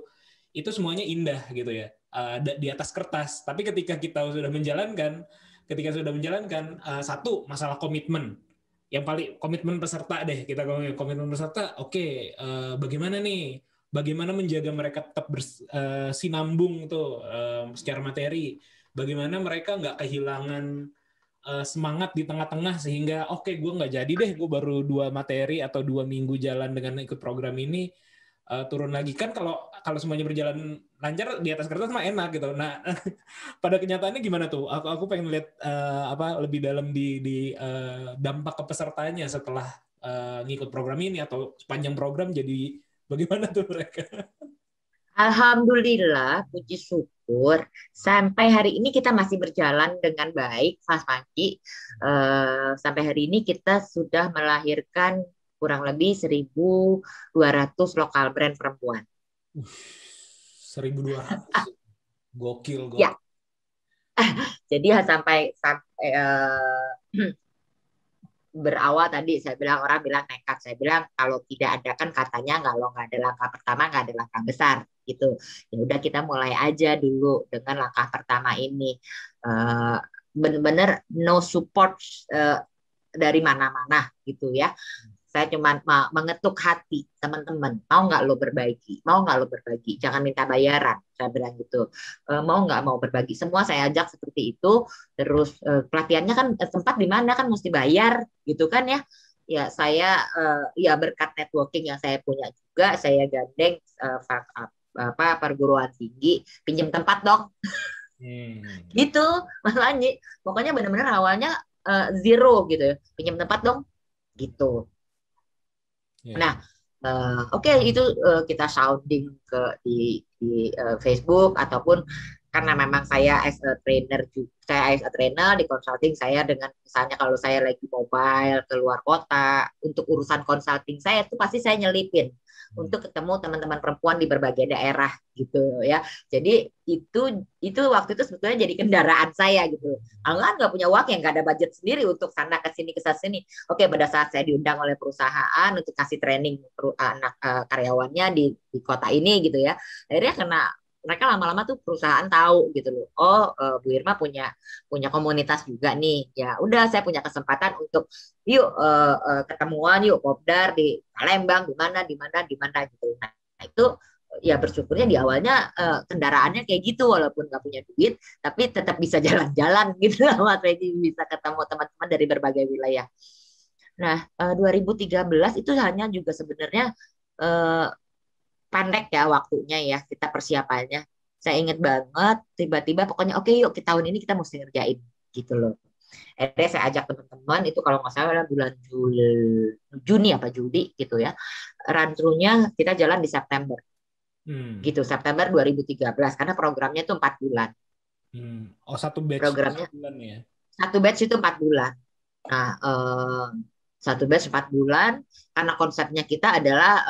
itu semuanya indah gitu ya, di atas kertas. Tapi ketika kita sudah menjalankan, satu masalah komitmen. Yang paling komitmen peserta deh, kita ngomongin komitmen peserta. Oke, bagaimana menjaga mereka tetap bersinambung tuh secara materi, bagaimana mereka nggak kehilangan semangat di tengah-tengah sehingga gue nggak jadi deh, gue baru 2 materi atau 2 minggu jalan dengan ikut program ini, turun lagi kan kalau semuanya berjalan lancar di atas kertas mah enak gitu. Nah, pada kenyataannya gimana tuh? Aku pengen lihat lebih dalam di dampak ke pesertanya setelah ngikut program ini atau sepanjang program jadi bagaimana tuh mereka? Alhamdulillah, puji syukur, sampai hari ini kita masih berjalan dengan baik, Mas Panji. Sampai hari ini kita sudah melahirkan kurang lebih 1.200 lokal brand perempuan. 1.200. Gokil. Ya. Jadi sampai berawal tadi saya bilang orang bilang nekat, saya bilang kalau tidak ada kan katanya kalau nggak ada langkah pertama nggak ada langkah besar gitu. Ya udah kita mulai aja dulu dengan langkah pertama ini. Benar-benar no support dari mana-mana gitu ya. Saya cuma mengetuk hati teman-teman, mau nggak lo berbagi, jangan minta bayaran, saya bilang gitu. Mau nggak mau berbagi, semua saya ajak seperti itu. Terus pelatihannya kan tempat di mana kan mesti bayar gitu kan ya. Ya saya ya berkat networking yang saya punya juga, saya gandeng perguruan tinggi, pinjam tempat dong. Gitu Mas Lanji, pokoknya benar-benar awalnya zero gitu, pinjam tempat dong gitu. Nah, oke, itu kita sounding di Facebook ataupun karena memang saya as a trainer di consulting saya dengan misalnya kalau saya lagi mobile keluar kota untuk urusan consulting saya itu pasti saya nyelipin untuk ketemu teman-teman perempuan di berbagai daerah gitu ya. Jadi itu waktu itu sebetulnya jadi kendaraan saya gitu. Kalau nggak punya uang ya nggak ada budget sendiri untuk sana ke sini ke sini. Oke, pada saat saya diundang oleh perusahaan untuk kasih training anak karyawannya di kota ini gitu ya. Akhirnya karena mereka lama-lama tuh perusahaan tahu gitu loh. Oh, Bu Irma punya komunitas juga nih. Ya udah saya punya kesempatan untuk yuk ketemuan yuk kopdar di Palembang di mana gitu. Nah, itu ya bersyukurnya di awalnya kendaraannya kayak gitu walaupun nggak punya duit tapi tetap bisa jalan-jalan gitu lah Mas Regi, bisa ketemu teman-teman dari berbagai wilayah. Nah, 2013 itu hanya juga sebenarnya pendek ya waktunya ya kita persiapannya. Saya ingat banget tiba-tiba pokoknya oke yuk tahun ini kita mesti ngerjain gitu loh. Akhirnya saya ajak teman-teman itu kalau nggak salah bulan Juni apa Juli gitu ya. Run through-nya kita jalan di September. Gitu September 2013 karena programnya itu 4 bulan. Oh, satu batch programnya 4 bulan ya. Satu batch itu 4 bulan. Nah, satu batch 4 bulan karena konsepnya kita adalah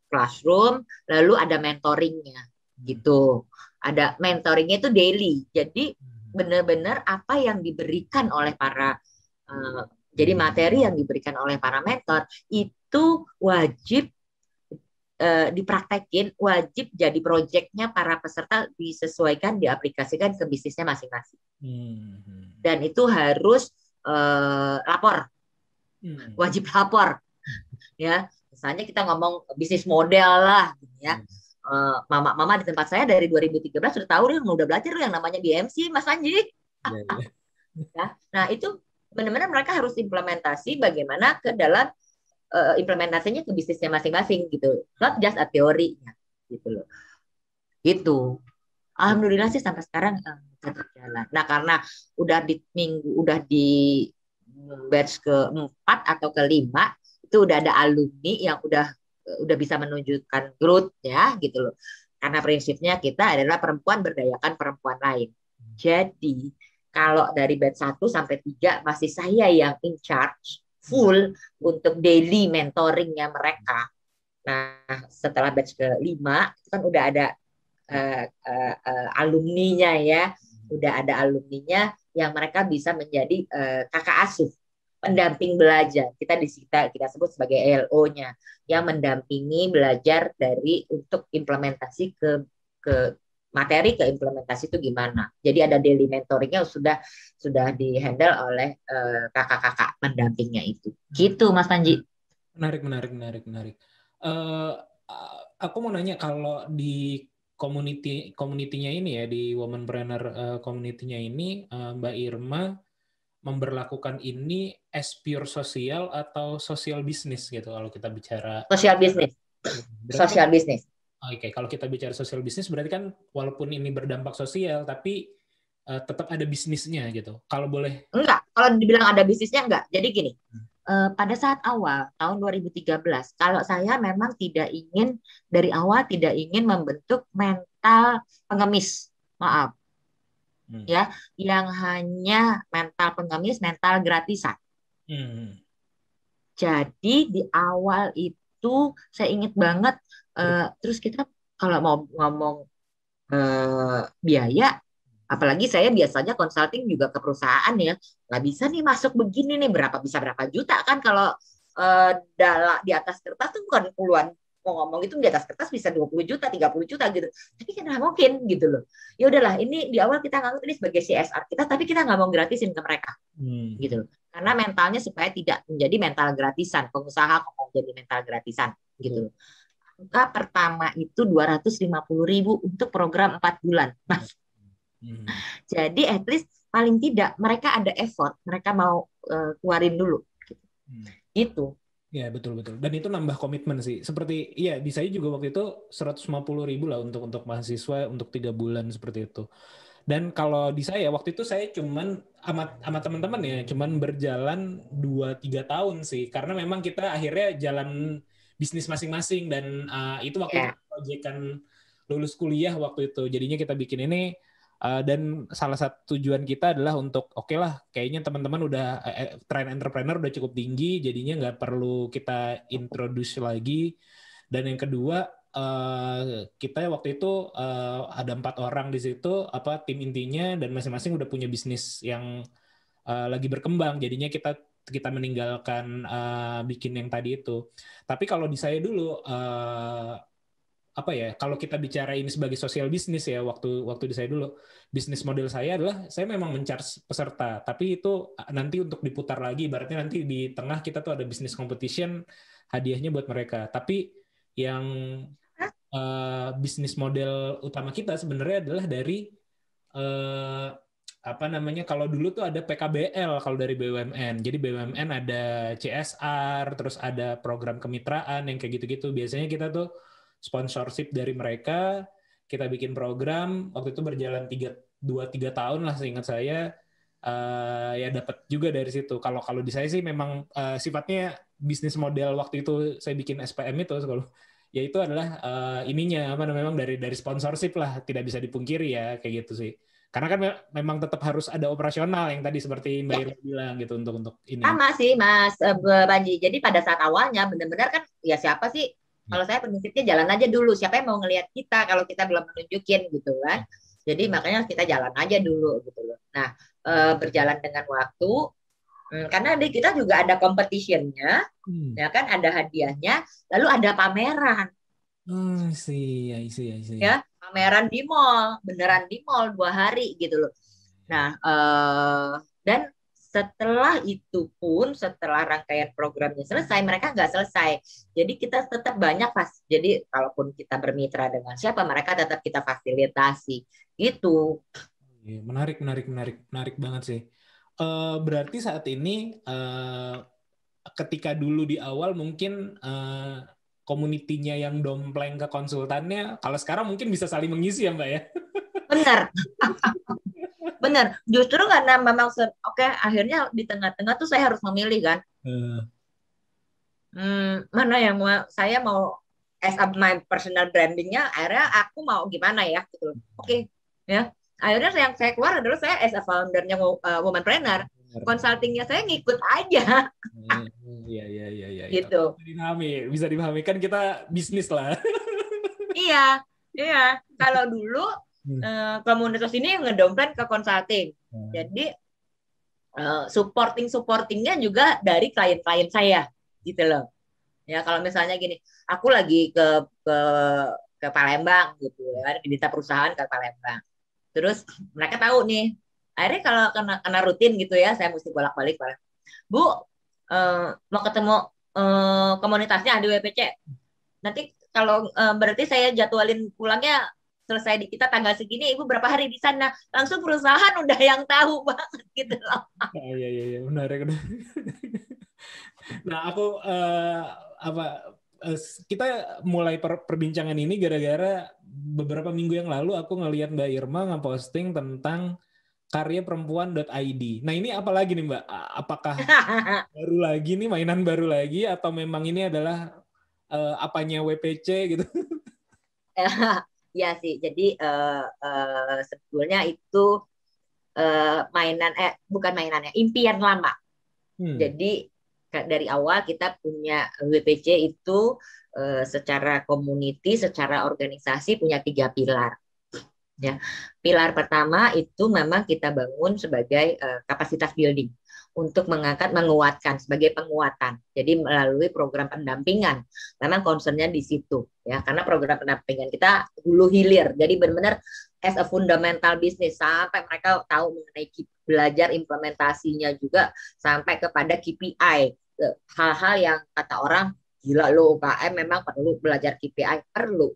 classroom lalu ada mentoringnya gitu. Ada mentoringnya itu daily. Jadi benar-benar apa yang diberikan oleh para jadi materi yang diberikan oleh para mentor itu wajib dipraktekin, wajib jadi proyeknya para peserta disesuaikan, diaplikasikan ke bisnisnya masing-masing. Dan itu harus lapor, wajib lapor. Ya, misalnya kita ngomong bisnis model lah, ya. Mama di tempat saya dari 2013 sudah tahu dia udah belajar yang namanya BMC, Mas Anji. Ya. Nah itu benar-benar mereka harus implementasi bagaimana ke dalam implementasinya ke bisnisnya masing-masing gitu, not just a teorinya gitu loh. Gitu. Alhamdulillah sih sampai sekarang tetap jalan. Nah karena udah di batch ke-4 atau ke-5 itu udah ada alumni yang udah bisa menunjukkan growth ya gitu loh. Karena prinsipnya kita adalah perempuan berdayakan perempuan lain. Jadi kalau dari batch 1 sampai 3 masih saya yang in charge full untuk daily mentoringnya mereka. Nah, setelah batch ke-5 itu kan udah ada alumninya ya, udah ada alumninya yang mereka bisa menjadi kakak asuh, pendamping belajar. Kita sebut sebagai ELO-nya yang mendampingi belajar untuk implementasi ke materi ke implementasi itu gimana. Jadi ada daily mentoringnya sudah di-handle oleh kakak-kakak pendampingnya itu. Gitu Mas Panji. Menarik. Aku mau nanya kalau di community-nya ini ya, di Womanpreneur community-nya ini, Mbak Irma memberlakukan ini as pure sosial atau sosial bisnis gitu kalau kita bicara sosial bisnis. Berarti Sosial bisnis. Oke, kalau kita bicara sosial bisnis berarti kan walaupun ini berdampak sosial tapi tetap ada bisnisnya gitu. Kalau boleh. Enggak, kalau dibilang ada bisnisnya enggak. Jadi gini, pada saat awal tahun 2013, kalau saya memang dari awal tidak ingin membentuk mental pengemis. Maaf. Ya, yang hanya mental pengemis, mental gratisan. Jadi di awal itu saya ingat banget, terus kita kalau mau ngomong biaya, apalagi saya biasanya consulting juga ke perusahaan ya, nggak bisa nih masuk begini nih, berapa juta kan kalau di atas kertas tuh bukan puluhan, mau ngomong itu di atas kertas bisa 20 juta, 30 juta gitu. Tapi kan nggak mungkin gitu loh. Ya udahlah, ini di awal kita nganggap ini sebagai CSR kita, tapi kita nggak mau gratisin ke mereka. Gitu loh. Karena mentalnya supaya tidak menjadi mental gratisan, pengusaha mau jadi mental gratisan gitu loh. Angka pertama itu 250.000 untuk program 4 bulan, Mas. Jadi at least paling tidak mereka ada effort, mereka mau keluarin dulu. Gitu. Ya betul. Dan itu nambah komitmen sih. Seperti di saya juga waktu itu 150.000 lah untuk mahasiswa untuk 3 bulan seperti itu. Dan kalau di saya waktu itu saya cuman sama teman-teman ya cuman berjalan 2-3 tahun sih, karena memang kita akhirnya jalan bisnis masing-masing dan itu waktu proyekan lulus kuliah waktu itu. Jadinya kita bikin ini dan salah satu tujuan kita adalah untuk oke lah, kayaknya teman-teman udah tren entrepreneur udah cukup tinggi, jadinya nggak perlu kita introduce lagi. Dan yang kedua, kita waktu itu ada 4 orang di situ, tim intinya, dan masing-masing udah punya bisnis yang lagi berkembang. Jadinya kita meninggalkan bikin yang tadi itu. Tapi kalau di saya dulu kalau kita bicara ini sebagai sosial bisnis ya, waktu di saya dulu, bisnis model saya adalah saya memang men-charge peserta, tapi itu nanti untuk diputar lagi, berarti nanti di tengah kita tuh ada bisnis competition, hadiahnya buat mereka. Tapi yang bisnis model utama kita sebenarnya adalah dari kalau dulu tuh ada PKBL kalau dari BUMN. Jadi BUMN ada CSR, terus ada program kemitraan yang kayak gitu-gitu. Biasanya kita tuh sponsorship dari mereka, kita bikin program, waktu itu berjalan 2-3 tahun lah seingat saya, ya dapat juga dari situ. Kalau di saya sih memang sifatnya bisnis model waktu itu saya bikin SPM itu, ya itu adalah memang dari sponsorship lah, tidak bisa dipungkiri ya kayak gitu sih. Karena kan memang tetap harus ada operasional yang tadi seperti Mbak Irma bilang gitu untuk ini. Sama sih Mas Panji. Jadi pada saat awalnya benar-benar kan ya siapa sih? Kalau saya prinsipnya jalan aja dulu. Siapa yang mau ngelihat kita kalau kita belum menunjukin gitu kan. Jadi makanya kita jalan aja dulu gitu loh. Nah, berjalan dengan waktu, karena kita juga ada competition-nya, ya kan, ada hadiahnya, lalu ada pameran. Ya, pameran di mall, beneran di mall 2 hari gitu loh. Nah, dan setelah itu pun, setelah rangkaian programnya selesai, mereka nggak selesai. Jadi kita tetap banyak jadi kalaupun kita bermitra dengan siapa, mereka tetap kita fasilitasi. Gitu. Menarik banget sih. Berarti saat ini, ketika dulu di awal mungkin komunitinya yang dompleng ke konsultannya, kalau sekarang mungkin bisa saling mengisi ya Mbak ya? Benar, justru karena memang akhirnya di tengah-tengah tuh saya harus memilih kan, mana yang saya mau as a my personal brandingnya, akhirnya aku mau gimana ya gitu. Oke, ya akhirnya yang saya keluar adalah saya as a foundernya Womanpreneur, consultingnya saya ngikut aja. Iya. Gitu. Bisa dipahami kan kita bisnis lah. Iya. Kalau dulu komunitas ini ngedompleng ke consulting. Jadi supportingnya juga dari klien-klien saya gitu loh. Ya kalau misalnya gini, aku lagi ke Palembang gitu ya, diminta perusahaan ke Palembang. Terus mereka tahu nih, akhirnya kalau kena rutin gitu ya, saya mesti bolak-balik Bu, mau ketemu komunitasnya di WPC. Nanti kalau berarti saya jadwalin pulangnya selesai di kita tanggal segini, Ibu berapa hari di sana? Langsung perusahaan udah yang tahu banget gitu loh. Iya, benar. Nah, aku kita mulai perbincangan ini gara-gara beberapa minggu yang lalu aku ngelihat Mbak Irma nge-posting tentang karyaperempuan.id. Nah ini apa lagi nih Mbak? Apakah baru lagi nih, mainan baru lagi, atau memang ini adalah apanya WPC gitu? Ya sih, jadi sebetulnya itu bukan mainannya, impian lama. Jadi dari awal kita punya WPC itu secara community, secara organisasi punya 3 pilar. Ya, pilar pertama itu memang kita bangun sebagai kapasitas building untuk menguatkan sebagai penguatan. Jadi melalui program pendampingan, memang concernnya di situ ya, karena program pendampingan kita hulu hilir. Jadi benar-benar as a fundamental business sampai mereka tahu mengenai belajar implementasinya juga sampai kepada KPI, hal-hal yang kata orang gila lo UKM memang perlu belajar KPI, perlu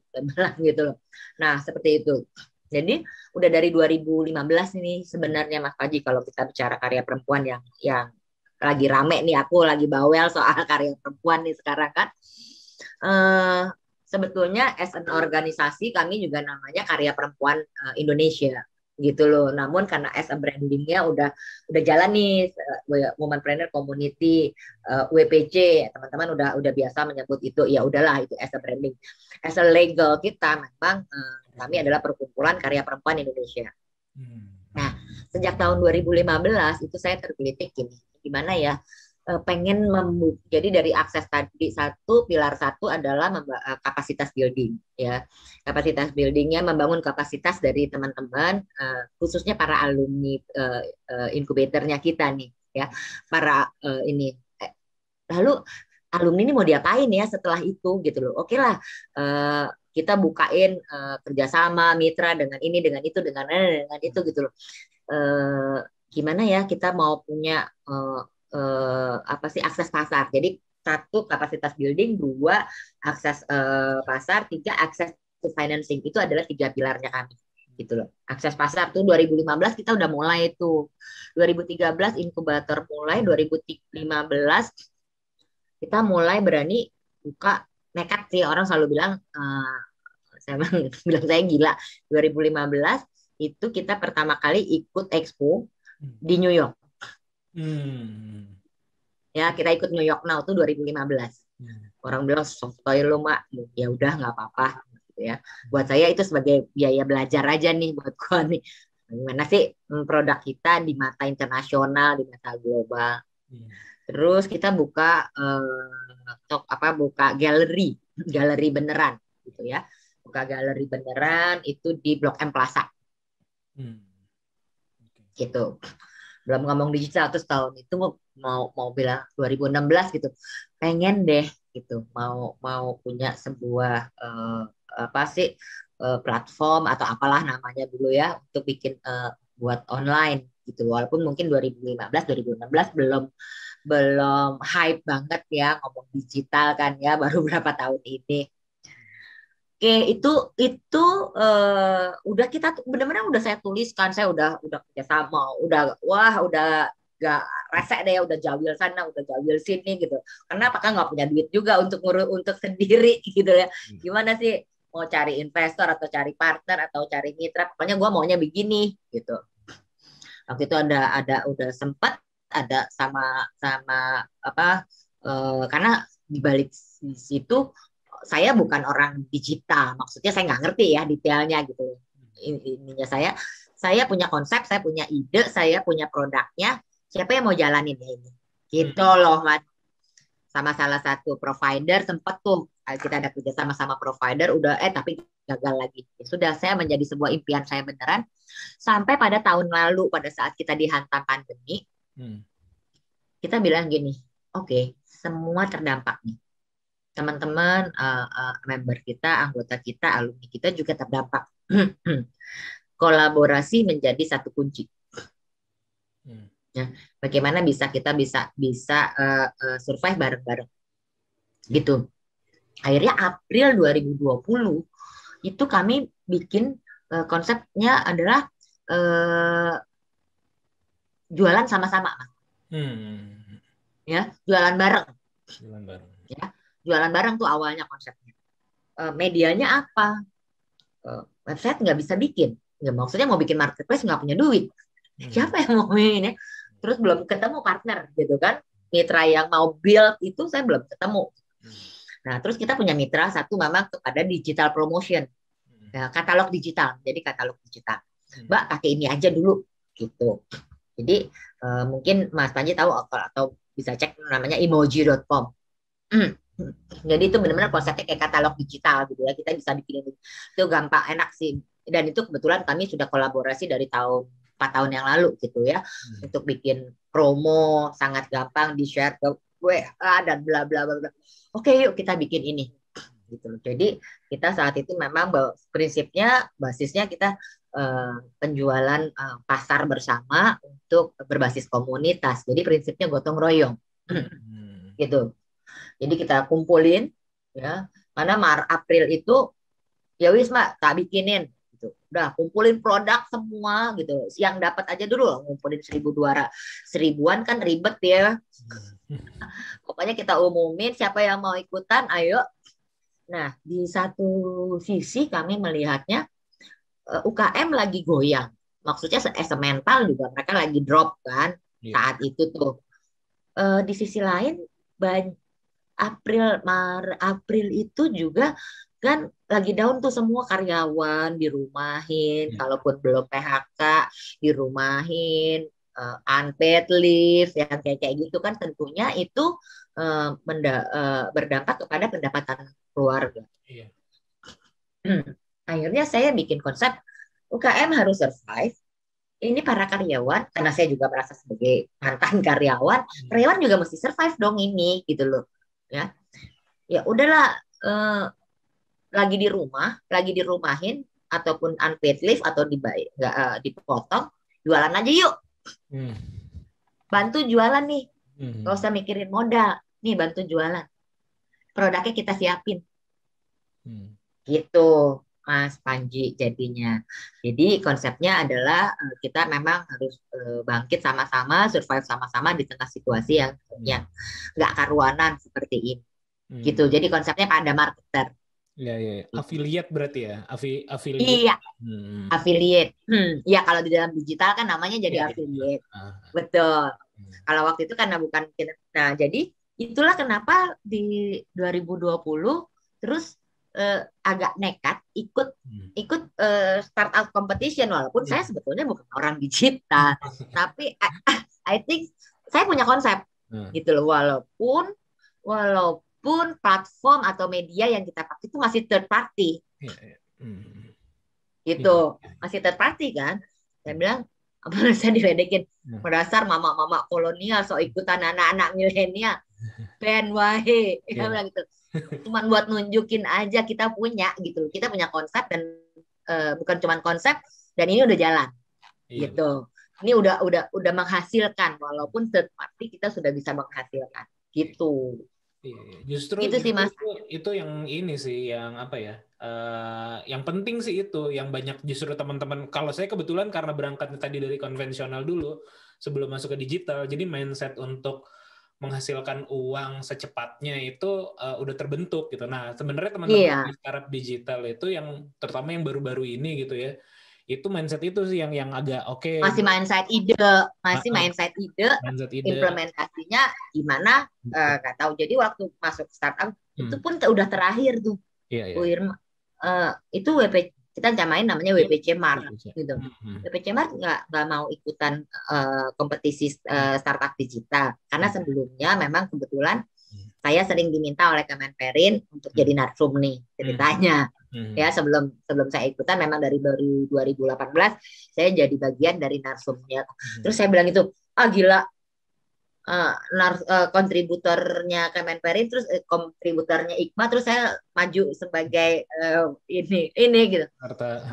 gitu loh. Nah seperti itu. Jadi udah dari 2015 ini sebenarnya Mas Paji, kalau kita bicara karya perempuan yang lagi rame nih, aku lagi bawel soal karya perempuan nih sekarang kan. Sebetulnya as an organisasi kami juga namanya Karya Perempuan Indonesia gitu loh. Namun karena as a brandingnya udah jalan nih, Womanpreneur Community, WPC, teman-teman udah biasa menyebut itu, ya udahlah itu as a branding. As a legal kita memang kami adalah Perkumpulan Karya Perempuan Indonesia. Nah, sejak tahun 2015 itu saya tergelitik gimana ya, pengen jadi dari akses tadi pilar satu adalah kapasitas building ya. Kapasitas buildingnya membangun kapasitas dari teman-teman, khususnya para alumni inkubatornya kita nih ya, para ini. Lalu alumni ini mau diapain ya setelah itu gitu loh. Oke lah, kita bukain kerjasama mitra dengan ini, dengan itu, dengan itu gitu loh. Gimana ya kita mau punya akses pasar. Jadi 1 kapasitas building, 2 akses pasar, 3 akses to financing. Itu adalah 3 pilarnya kami gitu loh. Akses pasar tuh 2015 kita udah mulai itu. 2013 inkubator mulai, 2015 kita mulai berani buka, nekat sih, orang selalu bilang saya bilang saya gila. 2015 itu kita pertama kali ikut expo di New York. Ya, kita ikut New York Now tuh 2015. Orang bilang sotoy lo mak, ya udah nggak apa-apa gitu ya. Buat saya itu sebagai biaya belajar aja nih buat gua nih. Gimana sih produk kita di mata internasional, di mata global. Terus kita buka buka galeri beneran gitu ya. Buka galeri beneran itu di Blok M Plaza. Gitu. Belum ngomong digital, terus tahun itu mau bilang 2016 gitu, pengen deh gitu mau punya sebuah platform atau apalah namanya dulu ya, untuk bikin buat online gitu. Walaupun mungkin 2015 2016 belum hype banget ya ngomong digital kan ya, baru berapa tahun ini. Oke, itu udah kita benar-benar udah saya tuliskan, saya udah kerjasama, udah gak resek deh, udah jawil sana, udah jawil sini gitu. Kenapa kan nggak punya duit juga untuk sendiri gitu ya. Gimana sih mau cari investor atau cari partner atau cari mitra? Pokoknya gue maunya begini gitu. Waktu itu udah sempat ada sama karena di balik situ saya bukan orang digital, maksudnya saya nggak ngerti ya detailnya gitu. Ininya saya punya konsep, saya punya ide, saya punya produknya, siapa yang mau jalanin ya ini? Gitu loh, Mas. Sama salah satu provider sempat tuh kita ada kerja sama provider, udah tapi gagal lagi. Ya sudah, saya menjadi sebuah impian saya beneran. Sampai pada tahun lalu pada saat kita dihantam pandemi, kita bilang gini, oke, semua terdampak nih. Teman-teman, member kita, anggota kita, alumni kita juga terdampak. Kolaborasi menjadi satu kunci. Ya, bagaimana kita bisa survive bareng-bareng. Gitu. Akhirnya April 2020 itu kami bikin konsepnya adalah jualan sama-sama. Ya, jualan bareng. Ya. jualan barang tuh awalnya konsepnya. Medianya apa? Website nggak bisa bikin. Nggak, maksudnya mau bikin marketplace nggak punya duit. Siapa yang mau ini? Terus belum ketemu partner gitu kan. Mitra yang mau build itu saya belum ketemu. Nah, terus kita punya mitra satu memang kepada digital promotion. Ya, katalog digital. Jadi katalog digital. Mbak, pakai ini aja dulu gitu. Jadi mungkin Mas Panji tahu atau bisa cek namanya emoji.com. Jadi itu benar-benar konsepnya kayak katalog digital gitu ya. Kita bisa bikin itu gampang, enak sih. Dan itu kebetulan kami sudah kolaborasi dari 4 tahun yang lalu gitu ya. Untuk bikin promo sangat gampang di-share ke WA dan bla bla bla. Oke, yuk kita bikin ini. Gitu. Jadi kita saat itu memang prinsipnya basisnya kita penjualan pasar bersama untuk berbasis komunitas. Jadi prinsipnya gotong royong. Gitu. Jadi kita kumpulin ya. Karena April itu ya wis Mbak, tak bikinin gitu. Udah kumpulin produk semua gitu. Yang dapat aja dulu ngumpulin 1000-an kan ribet ya. Pokoknya kita umumin siapa yang mau ikutan, ayo. Nah, di satu sisi kami melihatnya UKM lagi goyang. Maksudnya mental juga mereka lagi drop kan saat itu tuh. Di sisi lain April itu juga kan lagi down tuh semua karyawan dirumahin, kalaupun belum PHK dirumahin, unpaid leave yang kayak gitu kan tentunya itu berdampak kepada pendapatan keluarga. Iya. Akhirnya saya bikin konsep UKM harus survive. Ini para karyawan, karena saya juga merasa sebagai mantan karyawan juga mesti survive dong ini gitu loh. Ya udahlah, lagi di rumah, lagi dirumahin ataupun unpaid leave atau dipotong, jualan aja yuk. Bantu jualan nih, gak usah mikirin modal, nih bantu jualan, produknya kita siapin. Gitu Mas Panji jadinya. Jadi konsepnya adalah kita memang harus bangkit sama-sama, survive sama-sama di tengah situasi yang nggak karuanan seperti ini. Gitu. Jadi konsepnya pada marketer. Iya. Affiliate berarti ya? Affiliate. Iya. Affiliate. Ya kalau di dalam digital kan namanya jadi affiliate. Betul. Kalau waktu itu karena bukan. Nah, jadi itulah kenapa di 2020 terus agak nekat ikut startup competition, walaupun saya sebetulnya bukan orang digital, tapi I think saya punya konsep gitu loh, walaupun platform atau media yang kita pakai itu masih third party, gitu, masih third party kan. Saya bilang, saya diledekin, berdasar mama-mama kolonial so ikutan anak-anak milenial, Ben wahe, saya bilang gitu. Cuman buat nunjukin aja kita punya gitu, kita punya konsep dan bukan cuman konsep, dan ini udah jalan, gitu. Ini udah menghasilkan, walaupun third party kita sudah bisa menghasilkan, gitu. Justru itu sih Mas. Itu yang ini sih, yang apa ya? Yang penting sih itu, yang banyak justru teman-teman. Kalau saya kebetulan karena berangkat tadi dari konvensional dulu sebelum masuk ke digital, jadi mindset untuk menghasilkan uang secepatnya itu udah terbentuk gitu. Nah, sebenarnya teman-teman di startup digital itu yang terutama yang baru-baru ini gitu ya, itu mindset itu sih yang agak oke. Masih mindset ide, implementasinya gimana nggak tahu. Jadi waktu masuk startup itu pun udah terakhir tuh. Itu kita jamain namanya WPC Mart gitu. WPC Mart nggak mau ikutan kompetisi startup digital karena sebelumnya memang kebetulan saya sering diminta oleh Kemenperin untuk jadi narsum nih ceritanya. Ya sebelum saya ikutan memang dari 2018 saya jadi bagian dari narsumnya. Terus saya bilang itu, gila, kontributornya Kemenperin, terus kontributornya IKMA, terus saya maju sebagai ini gitu.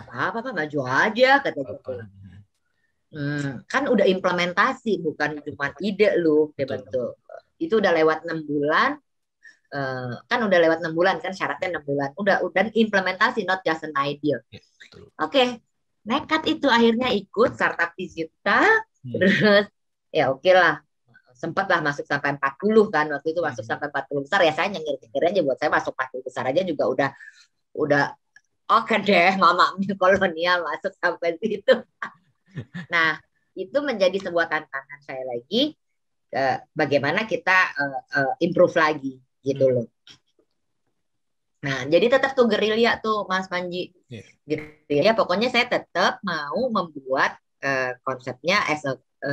Apa maju aja kata gitu. Kan udah implementasi, bukan cuma ide lu, betul. Itu udah lewat 6 bulan. Kan udah lewat 6 bulan kan, syaratnya 6 bulan. Udah implementasi, not just an idea. Oke. Nekat itu akhirnya ikut startup digital. Terus ya oke lah. sempat lah masuk sampai 40 kan, waktu itu masuk sampai 40 besar, ya saya nyengir-nyengir aja, buat saya masuk 40 besar aja juga udah oke deh, mama kolonial masuk sampai situ. Nah, itu menjadi sebuah tantangan saya lagi, bagaimana kita improve lagi gitu loh. Nah, jadi tetap tuh gerilya tuh Mas Panji. Gerilya, pokoknya saya tetap mau membuat konsepnya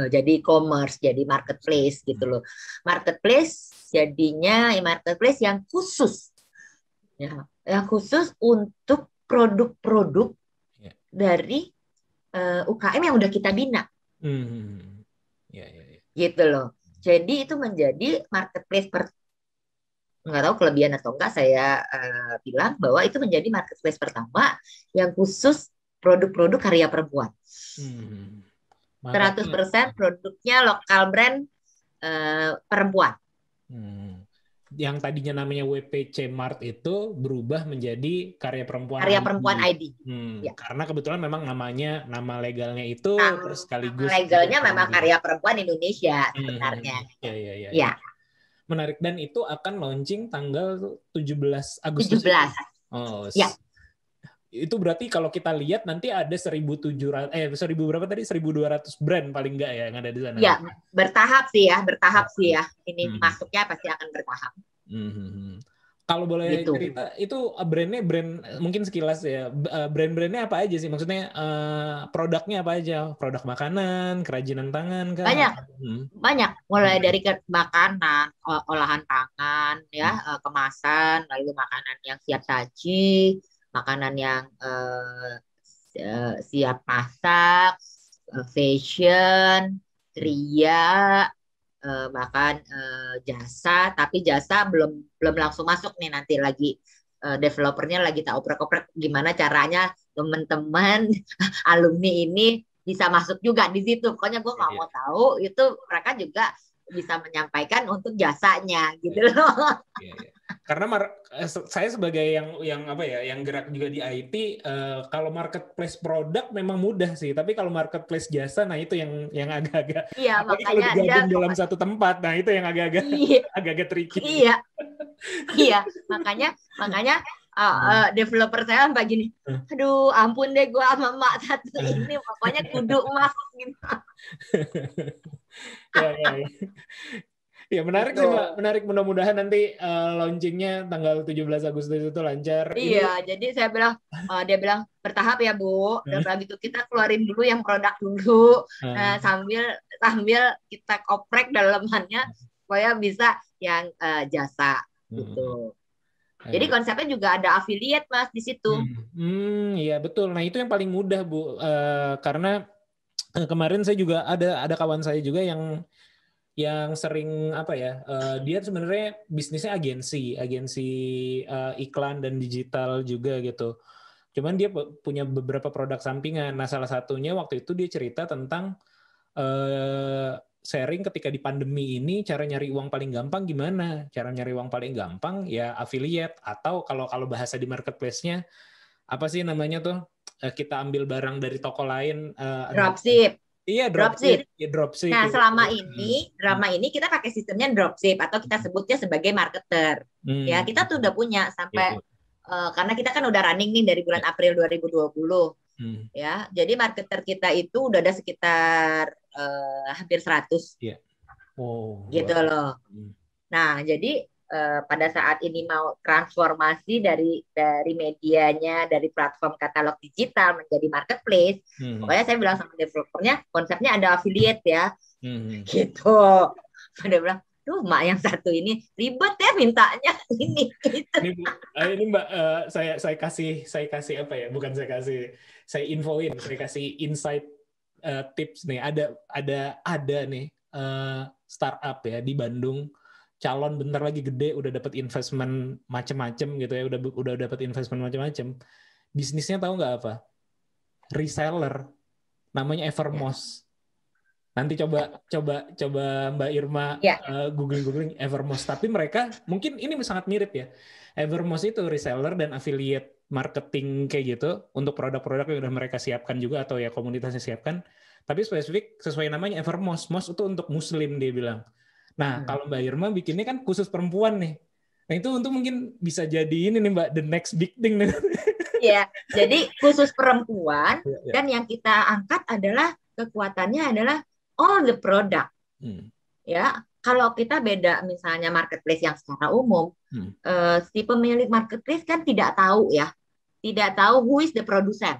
jadi e-commerce, jadi marketplace gitu loh. Marketplace jadinya marketplace yang khusus. Ya, yang khusus untuk produk-produk dari UKM yang udah kita bina. Gitu loh. Jadi itu menjadi marketplace nggak tahu kelebihan atau enggak, saya bilang bahwa itu menjadi marketplace pertama yang khusus produk-produk karya perempuan. 100% produknya lokal brand perempuan. Yang tadinya namanya WPC Mart itu berubah menjadi Karya Perempuan Karya ID. Perempuan ID. Ya. Karena kebetulan memang nama legalnya itu terus sekaligus nama legalnya memang Karya Perempuan Indonesia sebenarnya. Ya. Menarik, dan itu akan launching tanggal 17 Agustus. 17. Oh. Ya. Itu berarti kalau kita lihat nanti ada 1.200 brand paling enggak ya yang ada di sana. Ya, bertahap sih ya. Ini masuknya pasti akan bertahap. Kalau boleh cerita, itu brandnya mungkin sekilas ya, brand-brandnya apa aja sih? Maksudnya produknya apa aja? Produk makanan, kerajinan tangan kan? Banyak. Mulai dari makanan, olahan tangan, ya, kemasan, lalu makanan yang siap saji, makanan yang siap masak, fashion, kria, bahkan jasa, tapi jasa belum langsung masuk nih, nanti lagi developernya lagi tak oprek-oprek gimana caranya teman-teman alumni ini bisa masuk juga di situ. Pokoknya gue nggak mau tahu, itu mereka juga bisa menyampaikan untuk jasanya gitu loh. Karena saya sebagai yang apa ya, yang gerak juga di IT, kalau marketplace produk memang mudah sih, tapi kalau marketplace jasa, nah itu yang agak-agak, apalagi kalau digabung dalam satu tempat, nah itu yang agak-agak tricky. Iya, makanya developer saya sampai gini, aduh ampun deh gue sama Mbak satu ini, pokoknya kudu emas gitu. Ya menarik sih Mbak, menarik, mudah-mudahan nanti launchingnya tanggal 17 Agustus itu lancar. Iya, jadi saya bilang, dia bilang bertahap ya Bu, dan begitu kita keluarin dulu yang produk dulu, sambil kita oprek dalamannya supaya bisa yang jasa gitu. Jadi konsepnya juga ada affiliate Mas di situ. Iya betul. Nah itu yang paling mudah Bu, karena kemarin saya juga ada kawan saya juga yang sering apa ya, dia sebenarnya bisnisnya agensi iklan dan digital juga gitu. Cuman dia punya beberapa produk sampingan. Nah salah satunya waktu itu dia cerita tentang sharing ketika di pandemi ini cara nyari uang paling gampang gimana? Cara nyari uang paling gampang ya affiliate, atau kalau bahasa di marketplace-nya apa sih namanya tuh? Kita ambil barang dari toko lain. Dropship. Iya, dropship. Nah, selama ini kita pakai sistemnya dropship, atau kita sebutnya sebagai marketer. Ya, kita tuh udah punya sampai karena kita kan udah running nih dari bulan April 2020. Ya, jadi marketer kita itu udah ada sekitar hampir 100. Gitu loh. Nah, jadi pada saat ini mau transformasi dari medianya, dari platform katalog digital menjadi marketplace, pokoknya saya bilang sama developernya, konsepnya ada affiliate ya, gitu. Dia bilang, tuh Mak yang satu ini ribet ya mintanya ini. Gitu. Ini Mbak, saya kasih apa ya? Bukan saya infoin, saya kasih insight tips nih. Ada nih startup ya di Bandung. Calon bentar lagi gede, udah dapat investment macem-macem gitu ya, udah dapat investment macem-macem. Bisnisnya tahu nggak apa? Reseller, namanya Evermost. Nanti coba Mbak Irma googling Evermost. Tapi mereka mungkin ini sangat mirip ya. Evermost itu reseller dan affiliate marketing kayak gitu untuk produk-produk yang udah mereka siapkan juga, atau ya komunitasnya siapkan. Tapi spesifik sesuai namanya Evermost. Most itu untuk Muslim dia bilang. Nah, kalau Mbak Irma bikinnya kan khusus perempuan nih. Nah, itu untuk mungkin bisa jadi ini nih Mbak, the next big thing nih. Ya, jadi khusus perempuan Ya. dan yang kita angkat adalah kekuatannya adalah all the product. Ya, kalau kita beda misalnya marketplace yang secara umum, si pemilik marketplace kan tidak tahu who is the producer.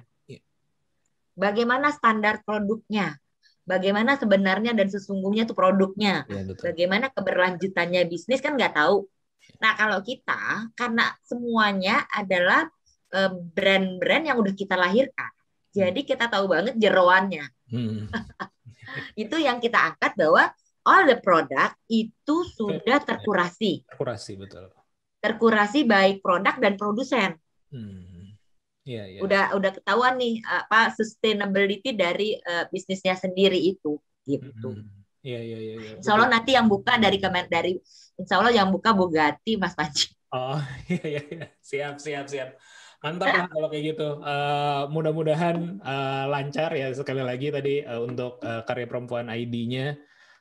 Bagaimana standar produknya, bagaimana sebenarnya dan sesungguhnya tuh produknya, bagaimana keberlanjutannya bisnis kan nggak tahu. Nah, kalau kita karena semuanya adalah brand-brand yang udah kita lahirkan, jadi kita tahu banget jeroannya. Itu yang kita angkat bahwa all the product itu sudah terkurasi. Terkurasi, betul. Terkurasi baik produk dan produsen. Udah ketahuan nih apa sustainability dari bisnisnya sendiri itu gitu. Iya. Insya Allah nanti yang buka dari Insya Allah yang buka Bugatti Mas Panji. Oh iya. Siap. Mantap lah kalau kayak gitu. Mudah-mudahan lancar ya sekali lagi tadi untuk Karya Perempuan ID-nya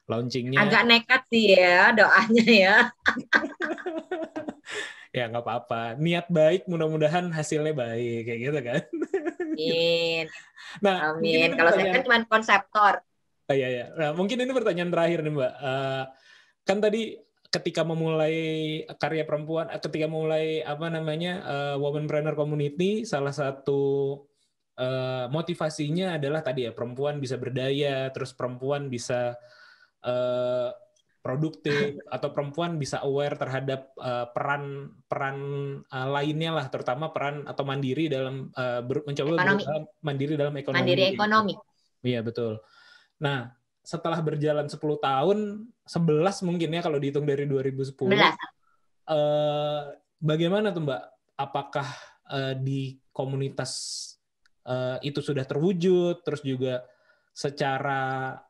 launchingnya. Agak nekat sih ya doanya ya. Ya nggak apa-apa. Niat baik, mudah-mudahan hasilnya baik kayak gitu kan. Amin. Nah, amin. Kalau saya kan cuma konseptor. Iya. Nah, mungkin ini pertanyaan terakhir nih Mbak. Kan tadi ketika memulai Karya Perempuan, ketika mulai Womanpreneur Community, salah satu motivasinya adalah tadi ya perempuan bisa berdaya, terus perempuan bisa produktif atau perempuan bisa aware terhadap peran lainnya lah, terutama peran atau mandiri dalam mencoba mandiri dalam ekonomi. Mandiri ekonomi. Iya betul. Nah, setelah berjalan 10 tahun, 11 mungkin ya kalau dihitung dari 2010. 11. Bagaimana tuh Mbak? Apakah di komunitas itu sudah terwujud, terus juga secara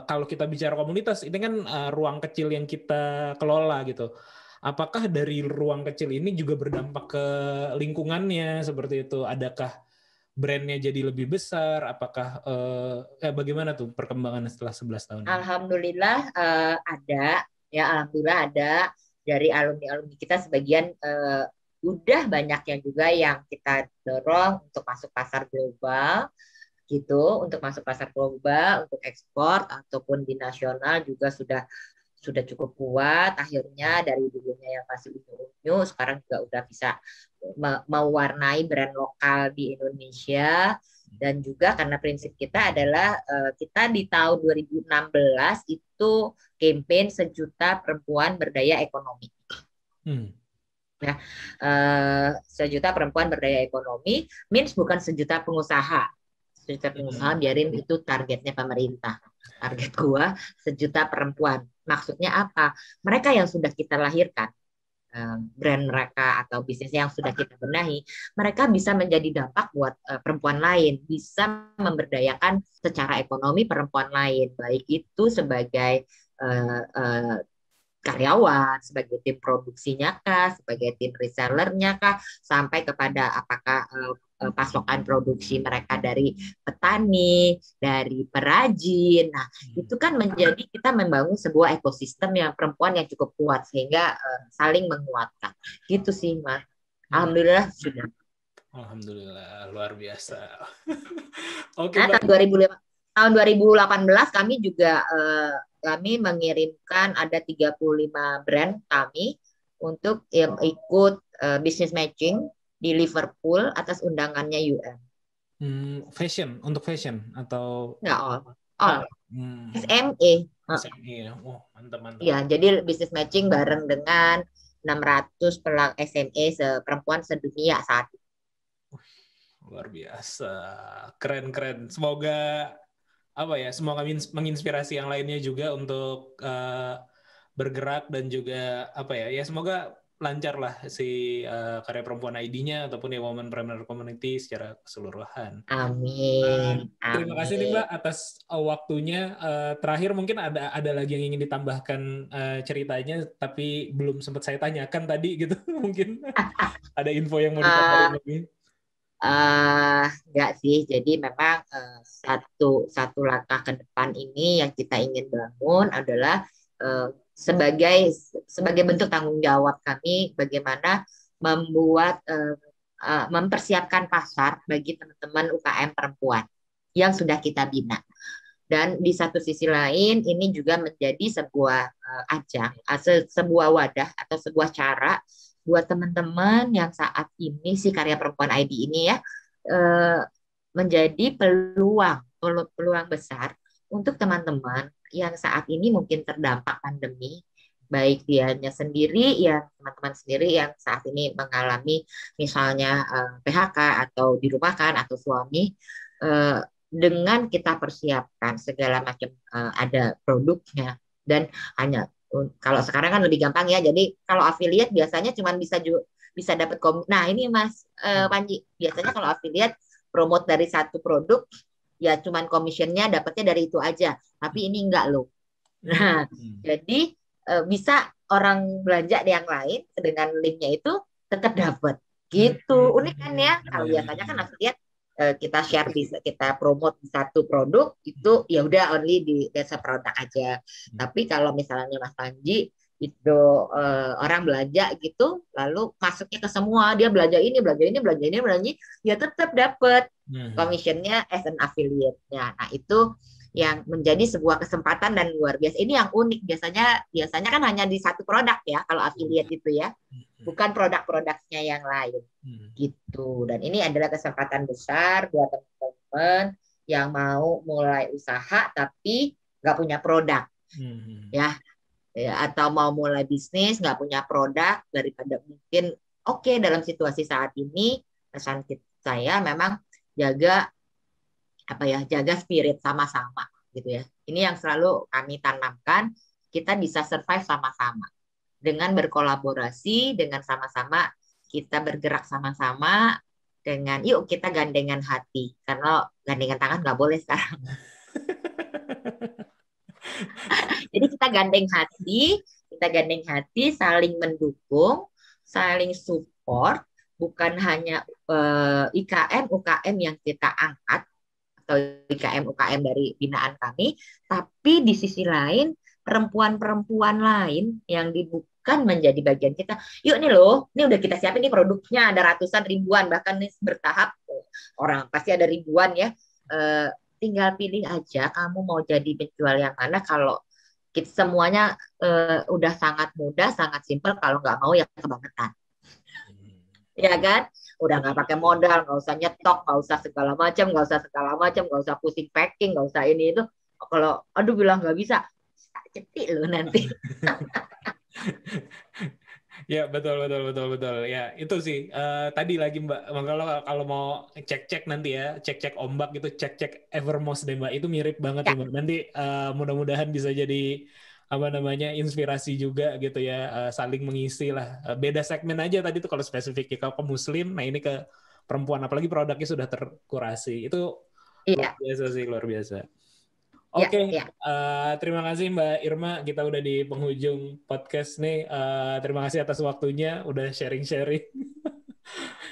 kalau kita bicara komunitas, ini kan ruang kecil yang kita kelola gitu. Apakah dari ruang kecil ini juga berdampak ke lingkungannya seperti itu? Adakah brandnya jadi lebih besar? Apakah bagaimana tuh perkembangan setelah 11 tahun? Alhamdulillah ada. Ya, alhamdulillah ada. Dari alumni-alumni kita sebagian udah banyak yang juga yang kita dorong untuk masuk pasar global. Gitu, untuk masuk pasar global, untuk ekspor ataupun di nasional juga sudah cukup kuat. Akhirnya dari dulunya yang masih unyu-unyu, sekarang juga udah bisa mewarnai brand lokal di Indonesia. Dan juga karena prinsip kita adalah kita di tahun 2016 itu campaign 1 juta perempuan berdaya ekonomi. Nah, 1 juta perempuan berdaya ekonomi means bukan 1 juta pengusaha. 1 juta pengusaha biarin itu targetnya pemerintah. Target gua 1 juta perempuan. Maksudnya apa? Mereka yang sudah kita lahirkan, brand mereka atau bisnis yang sudah kita benahi, mereka bisa menjadi dampak buat perempuan lain, bisa memberdayakan secara ekonomi perempuan lain, baik itu sebagai karyawan, sebagai tim produksinya kah, sebagai tim resellernya kah, sampai kepada apakah pasokan produksi mereka dari petani, dari perajin. Nah, itu kan menjadi kita membangun sebuah ekosistem yang perempuan yang cukup kuat sehingga saling menguatkan. Gitu sih, Mas. Alhamdulillah sudah. Alhamdulillah, luar biasa. Oke, nah, tahun 2018 kami juga kami mengirimkan ada 35 brand kami untuk yang ikut business matching di Liverpool atas undangannya UN. Untuk fashion atau nggak all. SME. SME ya. Oh, mantap. Ya, jadi business matching bareng dengan 600 pelaku SME perempuan sedunia saat itu. Luar biasa. Keren. Semoga semoga menginspirasi yang lainnya juga untuk bergerak dan juga semoga lancar lah si Karya Perempuan ID-nya ataupun ya Womanpreneur Community secara keseluruhan. Amin. Terima kasih nih Mbak atas waktunya. Terakhir mungkin ada lagi yang ingin ditambahkan ceritanya, tapi belum sempat saya tanyakan tadi gitu. Mungkin ada info yang mau ditambahin lagi. Enggak sih, jadi memang satu langkah ke depan ini yang kita ingin bangun adalah sebagai bentuk tanggung jawab kami bagaimana mempersiapkan pasar bagi teman-teman UKM perempuan yang sudah kita bina. Dan di satu sisi lain ini juga menjadi sebuah ajang, sebuah wadah atau sebuah cara buat teman-teman yang saat ini si Karya Perempuan ID ini ya menjadi peluang besar untuk teman-teman yang saat ini mungkin terdampak pandemi, baik dianya sendiri ya teman-teman sendiri yang saat ini mengalami misalnya PHK atau dirumahkan atau suami, dengan kita persiapkan segala macam ada produknya dan hanya kalau sekarang kan lebih gampang ya, jadi kalau affiliate biasanya cuma bisa dapat nah ini Mas Panji, biasanya kalau affiliate promote dari satu produk ya cuman commissionnya dapatnya dari itu aja, tapi ini enggak loh. Nah jadi bisa orang belanja yang lain dengan linknya itu tetap dapat gitu, unik kan ya. Kalau biasanya kan affiliate kita share kita promote di satu produk itu ya udah only di desa produk aja. Tapi kalau misalnya Mas Panji itu orang belanja gitu lalu masuknya ke semua, dia belanja ini ya tetap dapat commissionnya as an affiliate-nya. Nah itu yang menjadi sebuah kesempatan dan luar biasa. Ini yang unik, biasanya kan hanya di satu produk ya kalau affiliate itu ya, bukan produk-produknya yang lain gitu. Dan ini adalah kesempatan besar buat teman-teman yang mau mulai usaha tapi nggak punya produk ya, atau mau mulai bisnis nggak punya produk, daripada mungkin dalam situasi saat ini pesan saya memang jaga spirit sama-sama gitu ya. Ini yang selalu kami tanamkan, kita bisa survive sama-sama dengan berkolaborasi, dengan sama-sama kita bergerak sama-sama, dengan yuk kita gandengan hati, karena gandengan tangan nggak boleh sekarang. Jadi kita gandeng hati, saling mendukung, saling support, bukan hanya UKM yang kita angkat atau UKM dari binaan kami, tapi di sisi lain perempuan-perempuan lain yang bukan menjadi bagian kita. Yuk nih loh, ini udah kita siapin nih produknya, ada ratusan ribuan, bahkan nih bertahap orang pasti ada ribuan ya. Tinggal pilih aja kamu mau jadi penjual yang mana. Kalau kita semuanya udah sangat mudah, sangat simpel. Kalau nggak mau ya kebangetan. Ya kan? Udah nggak pakai modal, nggak usah nyetok, nggak usah segala macam, nggak usah pusing packing, nggak usah ini itu. Kalau bilang nggak bisa, tak cetik loh nanti. Ya betul. Ya itu sih tadi lagi Mbak, kalau mau cek nanti ya, cek ombak gitu, cek Evermost deh Mbak, itu mirip banget ya. Mbak. Nanti mudah-mudahan bisa jadi inspirasi juga gitu ya, saling mengisi lah. Beda segmen aja tadi tuh kalau spesifik kalau ke muslim, nah ini ke perempuan, apalagi produknya sudah terkurasi, itu luar biasa. Oke. Terima kasih Mbak Irma, kita udah di penghujung podcast nih. Terima kasih atas waktunya, udah sharing-sharing.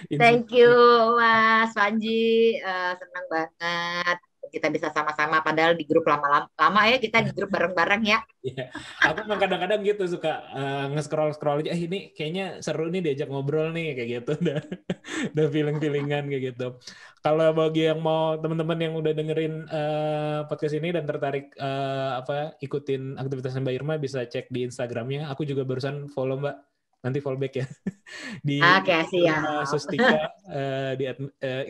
Thank you Mas Panji, senang banget kita bisa sama-sama, padahal di grup lama ya, kita di grup bareng-bareng ya. Iya. Aku memang kadang-kadang gitu suka nge-scroll aja, ini kayaknya seru nih diajak ngobrol nih kayak gitu, udah feeling-feelingan kayak gitu. Kalau bagi yang mau teman-teman yang udah dengerin podcast ini dan tertarik ikutin aktivitas Mbak Irma, bisa cek di Instagramnya. Aku juga barusan follow Mbak, nanti follow back ya di Irma Sustika, di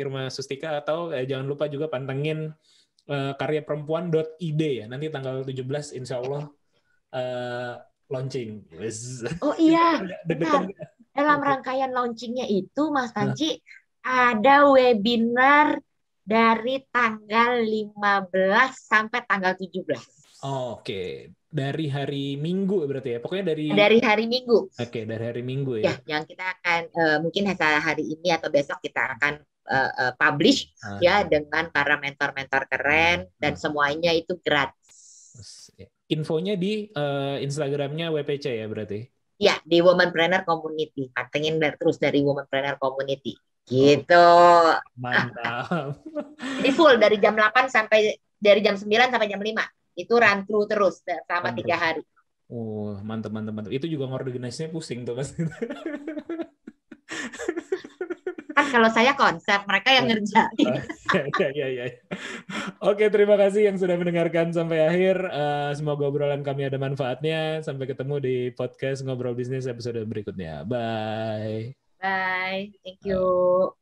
Irma Sustika, atau jangan lupa juga pantengin karyaperempuan.id ya. Nanti tanggal 17 insya Allah launching. Oh iya, dalam rangkaian launchingnya itu Mas Panji ada webinar dari tanggal 15 sampai tanggal 17. Oke. Dari hari Minggu berarti ya? Pokoknya dari hari Minggu. Oke, dari hari Minggu ya. Ya, yang kita akan mungkin hari ini atau besok kita akan publish ya dengan para mentor-mentor keren dan semuanya itu gratis. Infonya di Instagramnya WPC ya berarti? Ya, di Womanpreneur Community. Pantengin terus dari Womanpreneur Community. Gitu. Mantap. Jadi full dari jam 9 sampai jam 5. Itu run through terus selama 3 hari. Oh, mantap. Itu juga ngorganisasinya pusing tuh pasti. Kan kalau saya konsep, mereka yang ngerjain. Ya. Oke, terima kasih yang sudah mendengarkan sampai akhir. Semoga obrolan kami ada manfaatnya. Sampai ketemu di podcast Ngobrol Bisnis episode berikutnya. Bye. Bye, thank you.